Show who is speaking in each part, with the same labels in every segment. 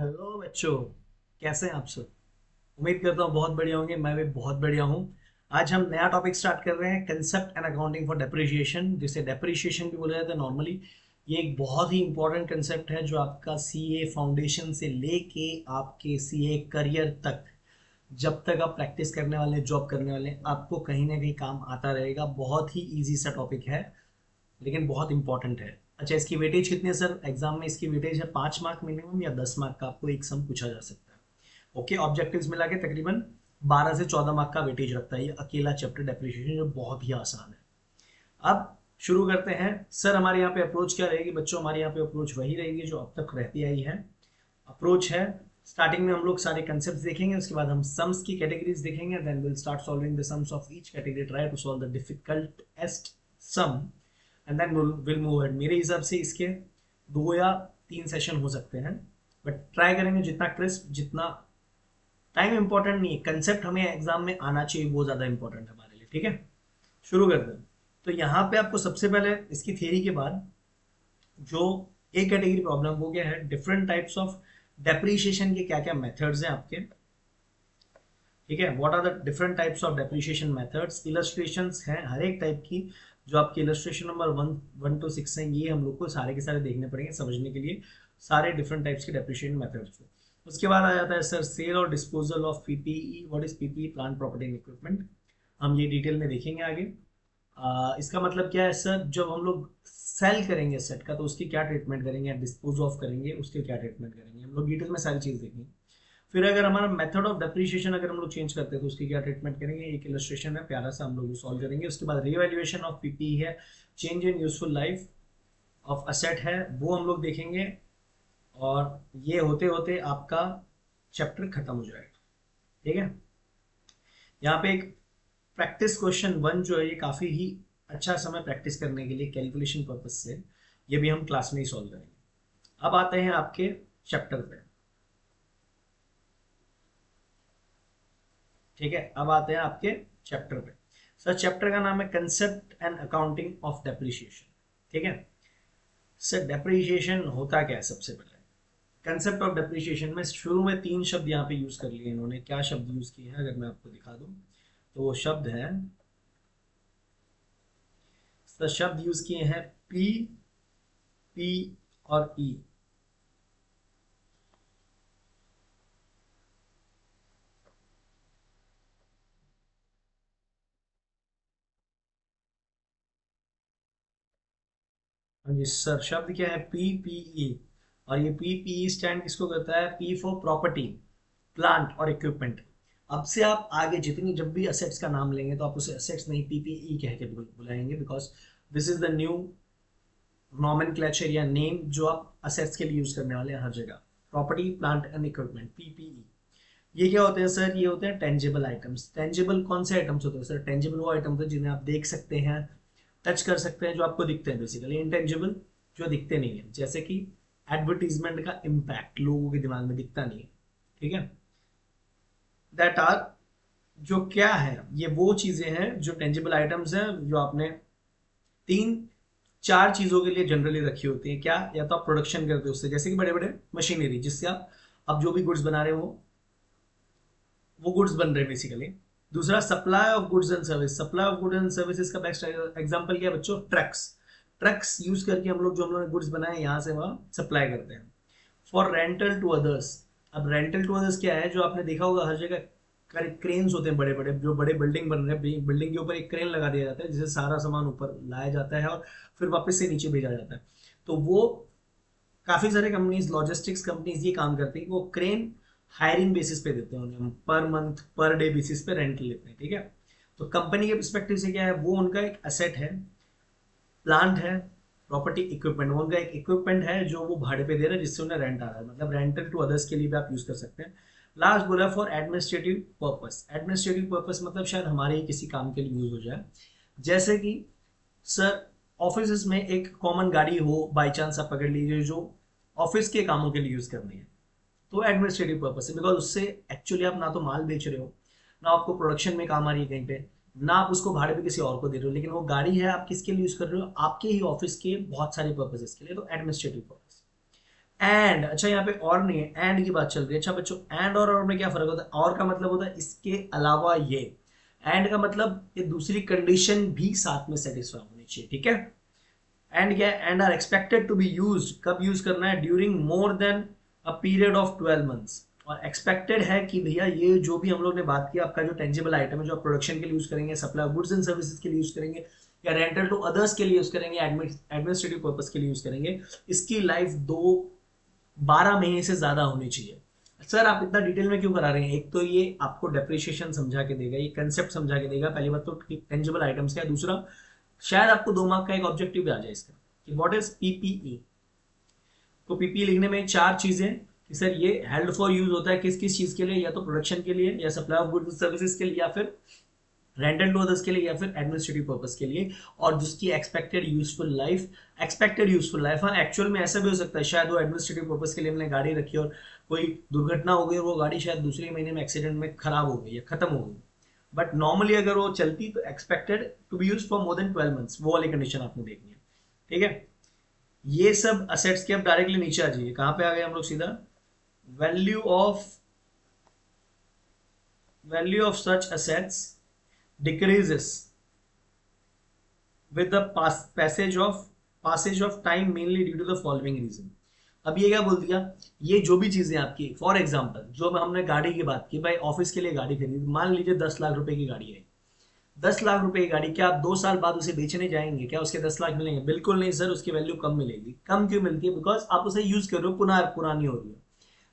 Speaker 1: Hello बच्चों। कैसे हैं आप सब? उम्मीद करता हूँ बहुत बढ़िया होंगे। मैं भी बहुत बढ़िया हूँ। आज हम नया टॉपिक स्टार्ट कर रहे हैं, concept and accounting for depreciation, जिसे डेप्रिसिएशन भी बोला जाता है नॉर्मली। ये एक बहुत ही इंपॉर्टेंट कंसेप्ट है जो आपका सीए फाउंडेशन से लेके आपके सीए करियर तक, जब तक आप प्रैक्टिस करने वाले, जॉब करने वाले, आपको कहीं ना कहीं काम आता रहेगा। बहुत ही ईजी सा टॉपिक है लेकिन बहुत इंपॉर्टेंट है। अच्छा, इसकी वेटेज कितनी है सर? एग्जाम में इसकी वेटेज है 5 मार्क मिनिमम या 10 मार्क का आपको एक सम पूछा जा सकता है। ओके, ऑब्जेक्टिव्स मिला के तकरीबन 12 से 14 मार्क का वेटेज रखता है ये अकेला चैप्टर डेप्रिसिएशन, जो बहुत ही आसान है। अब शुरू करते हैं। सर हमारे यहाँ पे अप्रोच क्या रहेगी बच्चों? हमारे यहाँ पे अप्रोच वही रहेगी जो अब तक रहती आई है। अप्रोच है, स्टार्टिंग में हम लोग सारे कंसेप्ट देखेंगे, उसके बाद हम सम्स की कैटेगरीज देखेंगे, then will start solving the sums of each category, try to solve the difficultest sum, and then will move ahead. मेरे हिसाब से इसके 2 या 3 सेशन हो सकते हैं, बट ट्राई करेंगे जितना क्रिस्प, जितना टाइम इंपॉर्टेंट नहीं है, कंसेप्ट हमें एग्जाम में आना चाहिए, वो ज्यादा इंपॉर्टेंट है हमारे लिए। ठीक है, शुरू करते हैं। तो यहाँ पे आपको सबसे पहले इसकी थियरी के बाद जो एक कैटेगरी प्रॉब्लम वो क्या है, डिफरेंट टाइप्स ऑफ डेप्रीशिएशन के क्या क्या मेथड्स हैं आपके। ठीक है, what are the different types of depreciation methods, illustrations हैं हर एक टाइप की। जो आपकी इलस्ट्रेशन नंबर 1 to 6 हैं, ये हम लोग को सारे के सारे देखने पड़ेंगे समझने के लिए, सारे डिफरेंट टाइप्स के डेप्रिसिएशन मेथड्स को। उसके बाद आ जाता है सर सेल और disposal of PPE. What is PPE? Plant property and equipment. हम ये डिटेल में देखेंगे आगे। इसका मतलब क्या है सर? जब हम लोग सेल करेंगे सेट का तो उसकी क्या ट्रीटमेंट करेंगे, डिस्पोज ऑफ करेंगे उसके क्या ट्रीटमेंट करेंगे, हम लोग डिटेल में सारी चीज देखेंगे। फिर अगर हमारा मेथड ऑफ डेप्रिसिएशन अगर हम लोग चेंज करते हैं तो उसकी क्या ट्रीटमेंट करेंगे, एक इलस्ट्रेशन है प्यारा सा, हम लोग सॉल्व करेंगे। उसके बाद रिवैल्यूएशन ऑफ पीपी है, change in useful life of asset है, वो हम लोग देखेंगे। और ये होते होते आपका चैप्टर खत्म हो जाएगा। ठीक है, यहाँ पे एक प्रैक्टिस क्वेश्चन 1 जो है, ये काफी ही अच्छा समय प्रैक्टिस करने के लिए कैलकुलेशन पर्पज से, ये भी हम क्लास में ही सॉल्व करेंगे। अब आते हैं आपके चैप्टर पे। ठीक है, अब आते हैं आपके चैप्टर पे। सर चैप्टर का नाम है concept and accounting of depreciation. ठीक है सर, डेप्रिसिएशन होता क्या है? सबसे पहले कंसेप्ट ऑफ डेप्रिसिएशन में शुरू में 3 शब्द यहाँ पे यूज कर लिए इन्होंने। क्या शब्द यूज किए हैं अगर मैं आपको दिखा दूं तो वो शब्द है, सर शब्द यूज किए हैं पी, पी और ई। हाँ जी सर, शब्द क्या है? पीपीई। और ये पीपीई स्टैंड किसको करता है? पी फॉर प्रॉपर्टी, प्लांट और इक्विपमेंट। अब से आप आगे जितनी जब भी असेट्स का नाम लेंगे तो आप उसे असेट्स नहीं पीपीई कह के बुलाएंगे, because this is the new nomenclature या नेम जो आप असेट्स के लिए यूज करने वाले हैं हर जगह। Property, plant and equipment, PPE. ये क्या होते हैं सर? ये होते हैं टेंजिबल आइटम्स। टेंजिबल कौन से आइटम्स होते हैं सर? टेंजिबल वो आइटम्स हैं जिन्हें आप देख सकते हैं, टच कर सकते हैं, जो आपको दिखते हैं बेसिकली। इंटेंजिबल जो दिखते नहीं है, जैसे कि एडवर्टीजमेंट का इम्पैक्ट लोगों के दिमाग में दिखता नहीं है। ठीक है, दैट आर, जो क्या है, ये वो चीजें हैं जो टेंजिबल आइटम्स हैं, जो आपने 3 4 चीजों के लिए जनरली रखी होती है। क्या? या तो आप प्रोडक्शन करते हो उससे, जैसे कि बड़े बड़े मशीनरी जिससे आप अब जो भी गुड्स बना रहे हो वो गुड्स बन रहे हैं बेसिकली। दूसरा supply of goods and service. Supply of goods and services का बेस्ट एग्जांपल क्या है बच्चों? ट्रक्स। ट्रक्स यूज करके हम लोग जो हम लोग गुड्स बनाए यहाँ से वहां सप्लाई करते हैं। For rental to others. अब रेंटल टू अदर्स क्या है? जो आपने देखा होगा हर जगह क्रेन्स होते हैं बड़े बड़े, जो बड़े बिल्डिंग बन रहे हैं, बिल्डिंग के ऊपर एक क्रेन लगा दिया जाता है जिससे सारा सामान ऊपर लाया जाता है और फिर वापस से नीचे भेजा जाता है। तो वो काफी सारे कंपनीज, लॉजिस्टिक्स कंपनीज ये काम करती है कि वो क्रेन हायरिंग बेसिस पे देते हैं उन्हें, per month per day basis पे रेंट लेते हैं। ठीक है, तो कंपनी के परस्पेक्टिव से क्या है, वो उनका एक एसेट है, प्लांट है, प्रॉपर्टी, इक्विपमेंट, वो उनका एक इक्विपमेंट है जो वो भाड़े पे दे रहे हैं जिससे उन्हें रेंट आ रहा है। मतलब रेंटल टू अदर्स के लिए भी आप यूज कर सकते हैं। लास्ट बोला for administrative purpose. Administrative purpose मतलब शायद हमारे ही किसी काम के लिए यूज हो जाए, जैसे कि सर ऑफिस में एक कॉमन गाड़ी हो, बाई चांस आप पकड़ लीजिए, जो ऑफिस के कामों के लिए यूज करनी है, तो एडमिनिस्ट्रेटिव पर्पस है। बिकॉज उससे एक्चुअली आप ना तो माल बेच रहे हो, ना आपको प्रोडक्शन में काम आ रही है कहीं पे, ना आप उसको भाड़े पे किसी और को दे रहे हो, लेकिन वो गाड़ी है आप किसके लिए यूज कर रहे हो? आपके ही ऑफिस के बहुत सारे पर्पसेस के लिए, तो एडमिनिस्ट्रेटिव पर्पस। एंड, अच्छा यहाँ पे और नहीं है, एंड की बात चल रही है। अच्छा बच्चों, एंड और में क्या फर्क होता है? और का मतलब होता है इसके अलावा ये, एंड का मतलब ये दूसरी कंडीशन भी साथ में सेटिस्फाई होनी चाहिए, ठीक है। एंड क्या है? And are expected to be use, कब यूज करना है? During more than a period of 12 months. और एक्सपेक्टेड है कि भैया ये जो भी हम लोग ने बात की, आपका जो टेंजिबल आइटम है जो आप प्रोडक्शन के लिए यूज करेंगे, supply of goods and services के लिए यूज करेंगे, या रेंटल टू अदर्स के लिए यूज करेंगे, एडमिनिस्ट्रेटिव पर्पज के लिए यूज करेंगे, इसकी लाइफ 12 महीने से ज्यादा होनी चाहिए। सर आप इतना डिटेल में क्यों करा रहे हैं? एक तो ये आपको डेप्रिशिएशन समझा के देगा, ये कंसेप्ट समझा के देगा, पहली बात तो टेंजिबल आइटम्स का। दूसरा, शायद आपको 2 मार्क का एक ऑब्जेक्टिव भी आ जाए इसका कि व्हाट इज पीपीई। तो पीपीई लिखने में 4 चीजें कि सर ये हेल्ड फॉर यूज होता है किस किस चीज के लिए, या तो प्रोडक्शन के लिए, या सप्लाई ऑफ गुड्स सर्विसेज के लिए, या फिर रेंटल टू अदर्स के लिए, या फिर एडमिनिस्ट्रेटिव पर्पस के लिए, और जिसकी expected useful life. Expected useful life, हाँ एक्चुअल में ऐसा भी हो सकता है शायद वो एडमिनिस्ट्रेटिव पर्पस के लिए हमने गाड़ी रखी और कोई दुर्घटना हो गई और वो गाड़ी शायद दूसरे महीने में एक्सीडेंट में खराब हो गई या खत्म हो गई, बट नॉर्मली अगर वो चलती तो expected to be use for more than 12 months, वो वाली कंडीशन आपने देखनी है, ठीक है। ये सब असेट्स के अब डायरेक्टली नीचे आ जाइए, कहां पे आ गए हम लोग? सीधा value of such assets decreases with the passage of time mainly due to the following reason। अब ये क्या बोल दिया? ये जो भी चीजें आपकी, फॉर एग्जांपल जो हमने गाड़ी की बात की, भाई ऑफिस के लिए गाड़ी खरीदी, मान लीजिए 10 लाख रुपए की गाड़ी है। 10 लाख रुपए की गाड़ी, क्या आप 2 साल बाद उसे बेचने जाएंगे? क्या उसके 10 लाख मिलेंगे? बिल्कुल नहीं सर, उसकी वैल्यू कम मिलेगी। कम क्यों मिलती है? बिकॉज आप उसे यूज कर रहे हो, पुरानी हो रही है।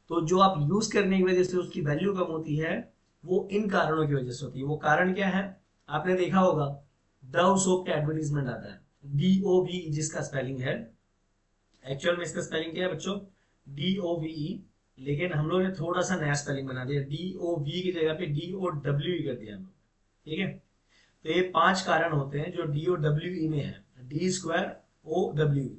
Speaker 1: तो जो आप यूज करने की वजह से उसकी वैल्यू कम होती है, वो इन कारणों की वजह से होती है। वो कारण क्या है? आपने देखा होगा डव सोप का एडवर्टीजमेंट आता है, DOV जिसका स्पेलिंग है, एक्चुअल में इसका स्पेलिंग क्या है बच्चों? DOVE, लेकिन हम लोग ने थोड़ा सा नया स्पेलिंग बना दिया, DOV की जगह पे DOWE कर दिया हम लोग, ठीक है। तो ये 5 कारण होते हैं जो DOWE में है, D2OWE।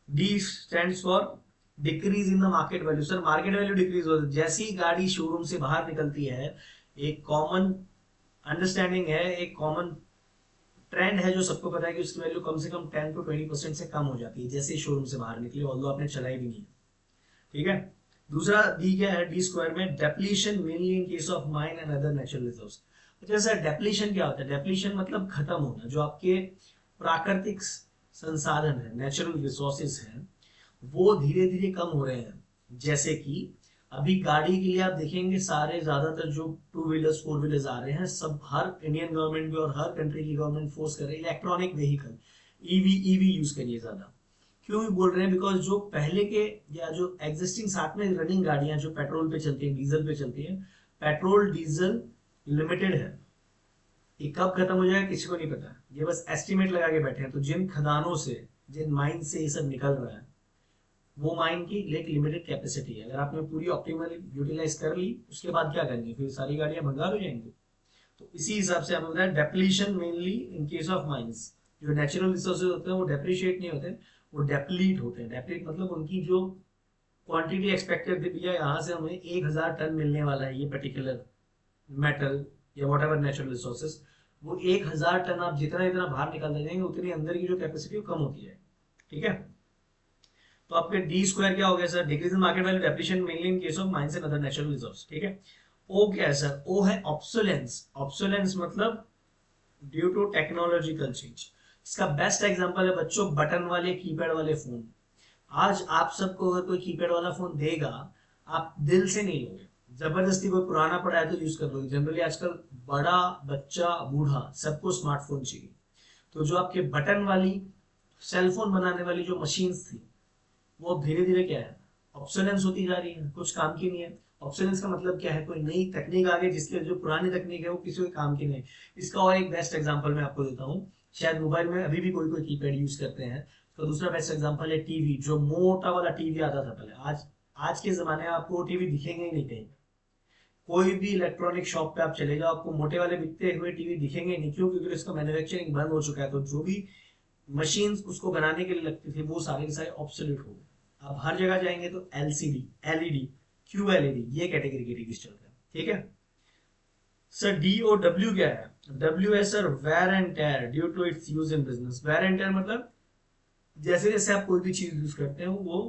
Speaker 1: D stands for decrease in the market value. Sir market value decrease होती है जैसी गाड़ी शोरूम से बाहर निकलती है। एक कॉमन अंडरस्टैंडिंग है, एक कॉमन ट्रेंड है जो सबको पता है कि उसकी वैल्यू कम से कम 10 to 20% से कम हो जाती है जैसे ही शोरूम से बाहर निकली, ऑल्दो आपने चलाई भी नहीं है, ठीक है। दूसरा डी क्या है? डी स्क्वायर में depletion mainly in case of mine and other natural resource. जैसे डेप्लीशन क्या होता है? डेप्लीशन मतलब खत्म होना, जो आपके प्राकृतिक संसाधन है, नेचुरल रिसोर्सेज हैं, वो धीरे धीरे कम हो रहे हैं। जैसे कि अभी गाड़ी के लिए आप देखेंगे सारे ज्यादातर जो 2 व्हीलर्स 4 व्हीलर्स आ रहे हैं, सब हर इंडियन गवर्नमेंट भी और हर कंट्री की गवर्नमेंट फोर्स कर रही है इलेक्ट्रॉनिक व्हीकल, ईवी यूज करिए ज्यादा। क्यों भी बोल रहे हैं? बिकॉज जो पहले के या जो एग्जिस्टिंग साथ में रनिंग गाड़ियां जो पेट्रोल पे चलती है, डीजल पे चलती है, पेट्रोल डीजल लिमिटेड है, ये कब खत्म हो जाएगा किसी को नहीं पता, ये बस एस्टिमेट लगा के बैठे हैं। तो जिन खदानों से, जिन माइन से ये सब निकल रहा है, वो माइन की एक लिमिटेड कैपेसिटी है। अगर आपने पूरी ऑप्टिमल यूटिलाइज कर ली, उसके बाद क्या करेंगे? फिर सारी गाड़ियां भंगार हो जाएंगी। तो इसी हिसाब से आपने बताया depletion mainly in case of mines. जो नेचुरल रिसोर्सेज होते हैं वो डेप्रिशिएट नहीं होते, वो डेप्लीट होते हैं। डेप्लीट मतलब उनकी जो क्वांटिटी एक्सपेक्टेड थी, भैया यहाँ से हमें 1000 टन मिलने वाला है ये पर्टिकुलर मेटल या वॉट एवर नेचुरल रिसोर्सेज, वो 1000 टन आप जितना जितना बाहर निकाल देंगे उतनी अंदर की जो कैपेसिटी कम होती है, ठीक है। तो आपके डी स्क्वायर क्या हो गया sir? Decrease in market value, depletion mainly in case of mines and other natural resource, ठीक है। ओ क्या है सर? ओ है ऑब्सोलेंस। ऑब्सोलेंस मतलब ड्यू टू टेक्नोलॉजिकल चेंज। इसका बेस्ट एग्जांपल है बच्चों बटन वाले कीपैड वाले फोन। आज आप सबको अगर कोई कीपैड वाला फोन देगा, आप दिल से नहीं लोगे, जबरदस्ती कोई पुराना पड़ा है तो यूज कर लोगे। जनरली आजकल बड़ा बच्चा बूढ़ा सबको स्मार्टफोन चाहिए। तो जो आपके बटन वाली सेलफोन बनाने वाली जो मशीन्स थी, वो अब धीरे धीरे क्या है? ऑब्सोलेंस होती जा रही है, कुछ काम की नहीं है। ऑब्सोलेंस का मतलब क्या है? कोई नई तकनीक आ गई जिसके जो पुरानी तकनीक है वो किसी के काम की नहीं। इसका और एक बेस्ट एग्जांपल मैं आपको देता हूँ। शायद मोबाइल में अभी भी कोई कोई कीपैड यूज करते हैं, तो दूसरा बेस्ट एग्जांपल है टीवी। जो मोटा वाला टीवी आता था पहले, आज के जमाने में आपको टीवी दिखेंगे ही नहीं कहीं। कोई भी इलेक्ट्रॉनिक शॉप पे आप चले जाओ, आपको मोटे वाले बिकते हुए टीवी दिखेंगे नहीं। क्यों? क्योंकि इसका मैन्युफैक्चरिंग बंद हो चुका है। तो जो भी मशीन्स उसको बनाने के लिए लगती थी, वो सारे के सारे ऑब्सोल्यूट हो गए। अब हर जगह जाएंगे तो LCD, LED, QLED ये कैटेगरी के टीवी चल रहे हैं, ठीक है। सर DOW क्या है? W है sir wear and tear due to its use in business. Wear and tear मतलब जैसे जैसे आप कोई भी चीज यूज करते हो वो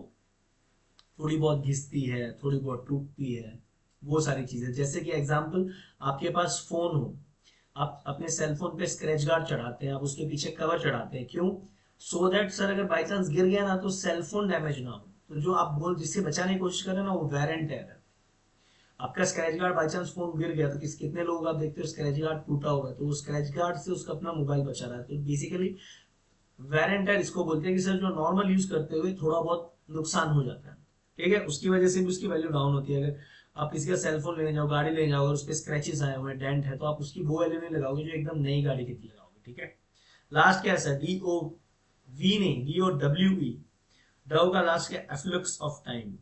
Speaker 1: थोड़ी बहुत घिसती है, थोड़ी बहुत टूटती है, वो सारी चीजें। जैसे कि एग्जाम्पल, आपके पास फोन हो, आप अपने सेलफोन पे स्क्रैच गार्ड चढ़ाते हैं, आप उसके पीछे कवर चढ़ाते हैं, क्यों? सो दैट सर अगर बाई चांस गिर गया ना तो सेलफोन डैमेज ना हो। तो जो आप बोल जिससे बचाने की कोशिश कर रहे हैं ना, वो वेर एंड टेयर है। आपका scratch guard by chance phone गिर गया तो कितने लोग आप देखते हो स्क्रैच गार्ड टूटा हुआ है, तो वो स्क्रैच गार्ड से उसका अपना मोबाइल बचा रहा है। तो बेसिकली वेर एंड टेयर इसको बोलते हैं कि सर जो नॉर्मल यूज करते हुए थोड़ा बहुत नुकसान हो जाता है, ठीक है, उसकी वजह से भी उसकी वैल्यू डाउन होती है। अगर आप किसी का सेलफोन लेने जाओ, गाड़ी लेने जाओ, और उस पर स्क्रैचेस आए हुए हैं, डेंट है, तो आप उसकी वो वैल्यू नहीं लगाओगे जो एकदम नई गाड़ी की लगाओगे, ठीक है। लास्ट क्या है सर? डी ओ वी नहीं, D O W E, dove का लास्ट क्या? Efflux of time.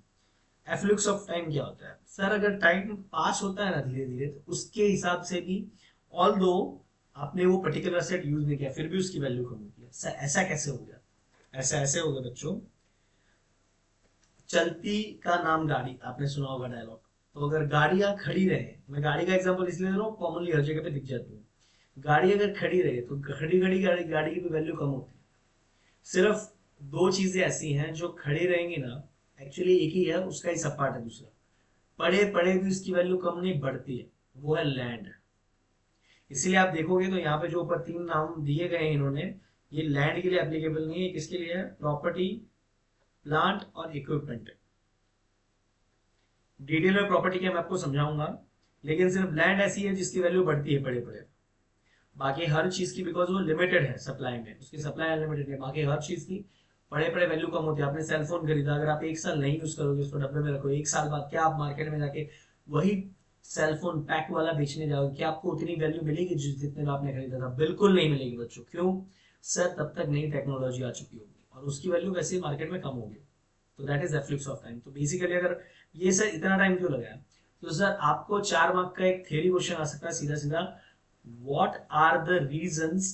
Speaker 1: Efflux of time क्या होता है सर? अगर टाइम पास होता है ना धीरे धीरे, तो उसके हिसाब से भी, ऑल दो आपने वो पर्टिकुलर सेट यूज नहीं किया, फिर भी उसकी वैल्यू कम होती है। सर ऐसा कैसे हो गया? ऐसा ऐसे हो गया बच्चों, चलती का नाम गाड़ी, आपने सुना होगा डायलॉग। तो अगर गाड़ियां खड़ी रहे, मैं गाड़ी का एग्जांपल इसलिए दे रहा हूँ, कॉमनली हर जगह पे दिख जाती है। गाड़ी अगर खड़ी रहे तो खड़ी खड़ी गाड़ी की वैल्यू कम होती है। सिर्फ दो चीजें ऐसी हैं जो खड़ी रहेंगी ना, एक्चुअली एक ही है, उसका ही सब पार्ट है दूसरा, पड़े पड़े भी उसकी वैल्यू कम नहीं बढ़ती है, वो है लैंड। इसीलिए आप देखोगे तो यहाँ पे जो ऊपर तीन नाम दिए गए हैं इन्होंने, ये लैंड के लिए एप्लीकेबल नहीं है, किसके लिए है? प्रॉपर्टी, प्लांट और इक्विपमेंट। डिटेल में प्रॉपर्टी क्या मैं आपको समझाऊंगा, लेकिन सिर्फ लैंड ऐसी है जिसकी वैल्यू बढ़ती है पड़े पड़े। बाकी हर चीज की, बिकॉज वो लिमिटेड है सप्लाई में, उसकी सप्लाई अनलिमिटेड है, बाकी हर चीज की पड़े पड़े वैल्यू कम होती है। आपने सेलफोन खरीदा, अगर आप एक साल नहीं यूज करोगे, उसको डब्बे में रखो, एक साल बाद क्या आप मार्केट में जाके वही सेलफोन पैक वाला बेचने जाओगे, क्या आपको उतनी वैल्यू मिलेगी जितने में आपने खरीदा था? बिल्कुल नहीं मिलेगी बच्चों। क्यों सर? तब तक नई टेक्नोलॉजी आ चुकी होगी और उसकी वैल्यू वैसे ही मार्केट में कम होगी। तो that is efflux of time. तो बेसिकली अगर ये सर इतना टाइम क्यों लगाया, तो सर आपको 4 मार्क का एक थ्योरी क्वेश्चन आ सकता है सीधा सीधा, what are the reasons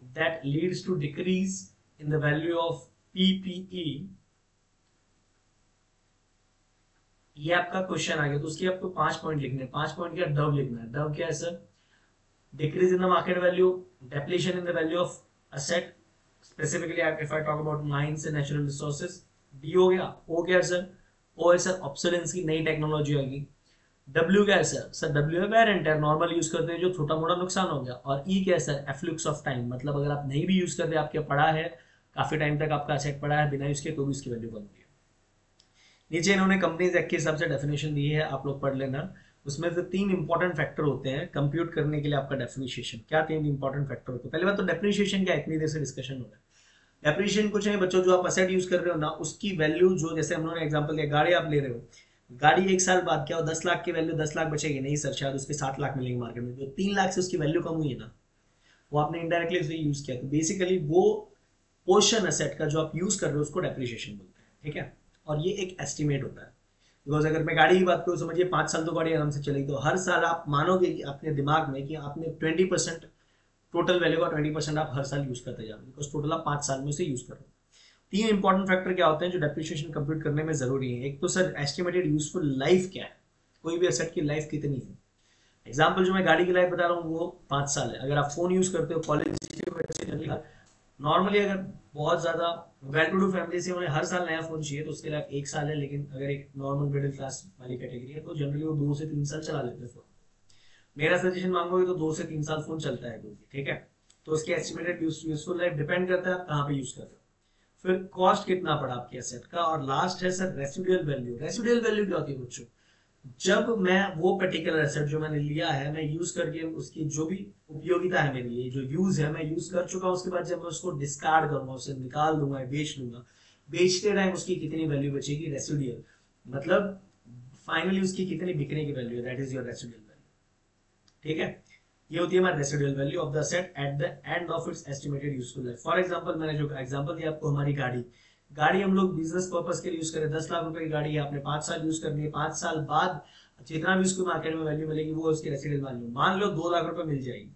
Speaker 1: that leads to decrease in the value of PPE? ये आपका क्वेश्चन आ गया, तो उसके आपको 5 पॉइंट लिखने हैं। 5 पॉइंट क्या? डव लिखना है। डव क्या है sir? Decrease in the market value, depletion in the value of asset, specifically if I talk about mines and natural resources. D हो गया। ओ क्या है सर? ओ है सर ऑब्सोलेंस की, नई टेक्नोलॉजी आएगी। डब्ल्यू क्या है सर? सर डब्ल्यू है wear and tear, normal use करते हैं जो छोटा मोटा नुकसान हो गया। और ई क्या है सर? एफ्लुक्स ऑफ टाइम, मतलब अगर आप नहीं भी यूज करते, आपके पड़ा है काफी टाइम तक, आपका असेट पड़ा है बिना यूज के, तो भी उसकी वैल्यू बनती है। नीचे इन्होंने कंपनीज एक्ट के हिसाब से डेफिनेशन दी है, आप लोग पढ़ लेना। उसमें से 3 इंपॉर्टेंट फैक्टर होते हैं कंप्यूट करने के लिए आपका डेप्रिसिएशन। क्या 3 इंपॉर्टेंट फैक्टर होते हैं? पहले बात तो डेप्रिसिएशन क्या, इतनी देर से डिस्कशन हो रहा है। डेप्रिसिएशन कुछ नहीं बच्चों, जो आप असेट यूज कर रहे हो ना, उसकी वैल्यू, जो जैसे हम लोगों ने एग्जांपल दिया, गाड़ी आप ले रहे हो, गाड़ी एक साल बाद क्या हो, 10 लाख की वैल्यू 10 लाख बचेगी नहीं सर, शायद उसके 7 लाख मिलेंगे मार्केट में, जो 3 लाख से उसकी वैल्यू कम हुई है ना, वो आपने इनडायरेक्टली उसे यूज किया। तो बेसिकली वो पोर्शन एसेट का जो आप यूज कर रहे हो उसको डेप्रिसिएशन बोलते हैं, ठीक है। और ये एक एस्टिमेट होता है, बिकॉज अगर मैं गाड़ी की बात करूँ, समझिए 5 साल तो गाड़ी आराम से चलेगी, तो हर साल आप मानोगे कि अपने दिमाग में कि आपने 20% टोटल वैल्यू का 20% आप हर साल यूज करते जाओगे, बिकॉज टोटल आप 5 साल में उसे यूज कर रहे हो। 3 इंपॉर्टेंट फैक्टर क्या होते हैं जो डेप्रिसिएशन कंप्यूट करने में जरूरी है? एक तो सर एस्टिमेटेड यूजफुल लाइफ क्या है, कोई भी एसेट की लाइफ कितनी है। एग्जाम्पल जो मैं गाड़ी की लाइफ बता रहा हूँ वो 5 साल है। अगर आप फोन यूज करते हो, कॉलेज के बच्चे जनरली, नॉर्मली अगर बहुत ज्यादा वेल टू डू फैमिली से उन्हें हर साल नया फोन चाहिए तो उसके लिए 1 साल है, लेकिन अगर एक नॉर्मल मिडिल क्लास वाली कैटेगरी है तो जनरली वो 2 से 3 साल चला लेते हैं फोन। मेरा सजेशन मांगोगे तो 2 से 3 साल फोन चलता है क्योंकि, ठीक है। तो उसकी एस्टिमेटेड यूजफुल लाइफ डिपेंड करता है आप कहाँ पे यूज कर रहे हो। फिर कॉस्ट कितना पड़ा आपके एसेट का, और लास्ट है sir residual value. Residual value क्या होती है बच्चों? जब मैं वो पर्टिकुलर एसेट जो मैंने लिया है, मैं यूज करके उसकी जो भी उपयोगिता है मेरे लिए, जो यूज है, मैं यूज कर चुका हूं, उसके बाद जब मैं उसको डिस्कार्ड करूंगा, उसे निकाल दूंगा, बेच दूंगा, बेचते टाइम उसकी कितनी वैल्यू बचेगी, रेसिडुअल, मतलब फाइनली उसकी कितनी बिकने की वैल्यू है, that is your residual value, ठीक है। ये होती है हमारी residual value of the asset at the end of its estimated useful life. For example, मैंने जो एग्जांपल दिया आपको, हमारी गाड़ी, गाड़ी हम लोग बिजनेस पर्पस के लिए यूज करें, 10 लाख रुपए की गाड़ी है, आपने 5 साल यूज करनी है, 5 साल बाद जितना भी उसको मार्केट में वैल्यू मिलेगी वो उसकी रेसिडुअल वैल्यू, मान लो 2 लाख रुपए मिल जाएगी,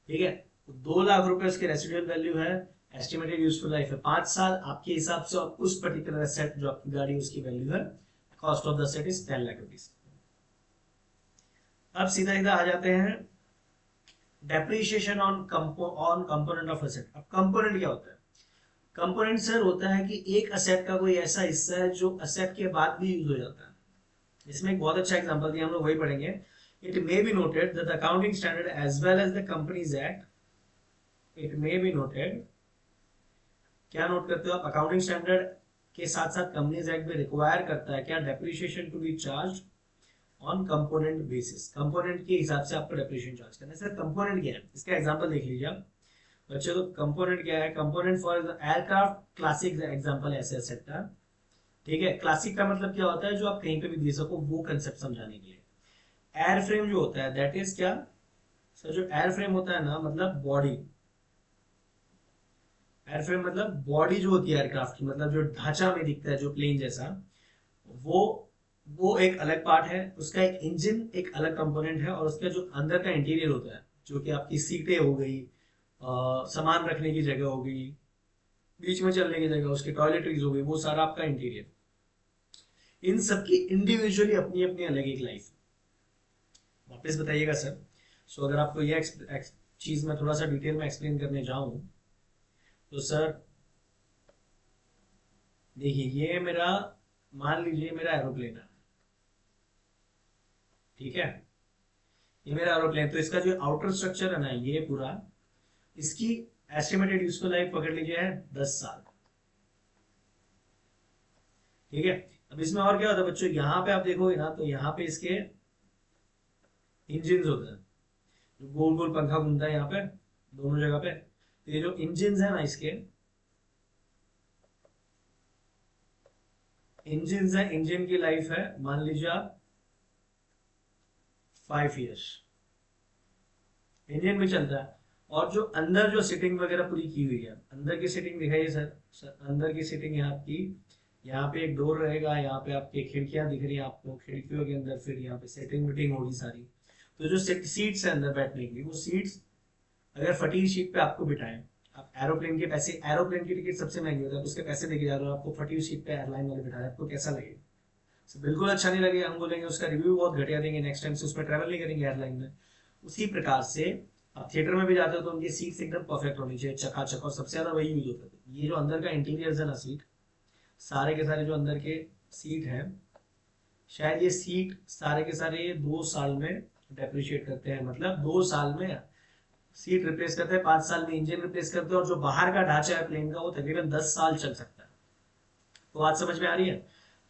Speaker 1: ठीक है। तो 2 लाख रुपए उसकी रेसिडुअल वैल्यू है, एस्टिमेटेड यूजफुल लाइफ है 5 साल आपके हिसाब से, और उस पर्टिकुलर एसेट जो आपकी गाड़ी उसकी वैल्यू है, cost of the asset is 10 lakh rupees. अब सीधा सीधा आ जाते हैं depreciation on component of asset. अब कंपोनेंट क्या होता है? कंपोनेंट सर होता है कि एक असेट का कोई ऐसा हिस्सा है जो असेट के बाद भी यूज हो जाता है। इसमें एक बहुत अच्छा एग्जांपल दिया, हम लोग वही पढ़ेंगे। It may be noted that the accounting standard as well as the companies act, it may be noted, क्या नोट करते हो आप, अकाउंटिंग स्टैंडर्ड के साथ साथ कंपनीज एक्ट भी रिक्वायर करता है क्या, depreciation to be charge on component basis, component के हिसाब से आपको डेप्रिसिएशन चार्ज करना है। सर कंपोनेंट क्या है, इसका एग्जांपल देख लीजिए आप बच्चों। तो कंपोनेंट क्या है, component for aircraft classic example ऐसे एसेट का, ठीक है। क्लासिक का मतलब क्या होता है, जो आप कहीं पे भी दे सको, वो कंसेप्ट समझाने के लिए। एयर फ्रेम जो होता है दैट इज क्या सर, जो एयर फ्रेम होता है ना, मतलब बॉडी, एयरफ्रेम मतलब बॉडी जो होती है एयरक्राफ्ट की, मतलब जो ढांचा में दिखता है जो प्लेन जैसा, वो वो एक अलग पार्ट है। उसका एक इंजन एक अलग कंपोनेंट है, और उसका जो अंदर का इंटीरियर होता है, जो कि आपकी सीटें हो गई, सामान रखने की जगह हो गई, बीच में चलने की जगह, उसकी टॉयलेटरीज हो गई, वो सारा आपका इंटीरियर। इन सबकी इंडिविजुअली अपनी अपनी अलग एक लाइफ। वापस बताइएगा सर। सो अगर आपको ये चीज मैं थोड़ा सा डिटेल में एक्सप्लेन करने जाऊं, तो सर देखिए, ये मेरा, मान लीजिए मेरा एरोप्लेन है, ठीक है। ये मेरा एरोप्लेन, तो इसका जो आउटर स्ट्रक्चर है ना, ये पूरा, इसकी एस्टिमेटेड यूजफुल लाइफ पकड़ लीजिए है 10 साल, ठीक है। अब इसमें और क्या होता है बच्चों, यहाँ पे आप देखोगे ना, तो यहाँ पे इसके इंजिन होते हैं, जो गोल गोल पंखा घूमता है यहाँ पे दोनों जगह पे। तो ये जो इंजिन है ना, इसके इंजिन है, इंजन की लाइफ है मान लीजिए आप 5 years, इंजन भी चलता है। और जो अंदर जो सीटिंग वगैरह पूरी की हुई है, अंदर की सीटिंग दिखाइए सर, अंदर की सीटिंग है आपकी, यहाँ पे एक डोर रहेगा, यहाँ पे आपकी खिड़कियां दिख रही है आपको, खिड़कियों के अंदर फिर यहाँ पे सेटिंग मीटिंग होगी सारी। तो जो सीट्स है अंदर बैठने की, वो सीट्स अगर फटी हुई सीट पे आपको बिठाएं, आप एरोप्लेन के पैसे, एरोप्लेन की टिकट सबसे महंगी होती है, उसके पैसे देके जा रहे हो, आपको फटी हुई सीट पे एयरलाइन वाले बिठाए, आपको कैसा लगेगा? बिल्कुल अच्छा नहीं लगेगा, हम बोलेंगे उसका रिव्यू बहुत घटिया देंगे, नेक्स्ट टाइम से उसमें ट्रैवल नहीं करेंगे एयरलाइन में। उसी प्रकार से आप थिएटर में भी जाते हो तो उनकी सीट्स एकदम परफेक्ट होनी चाहिए, चकाचक, और सबसे ज्यादा वही यूज होता है। ये जो अंदर का इंटीरियर है ना सीट, सारे के सारे जो अंदर के सीट है, शायद ये सीट सारे के सारे 2 साल में डेप्रिशिएट करते हैं, मतलब 2 साल में सीट रिप्लेस करते हैं, 5 साल में इंजन रिप्लेस करते हैं, और जो बाहर का ढांचा है प्लेन का, वो तकरीबन 10 साल चल सकता है। तो बात समझ में आ रही है?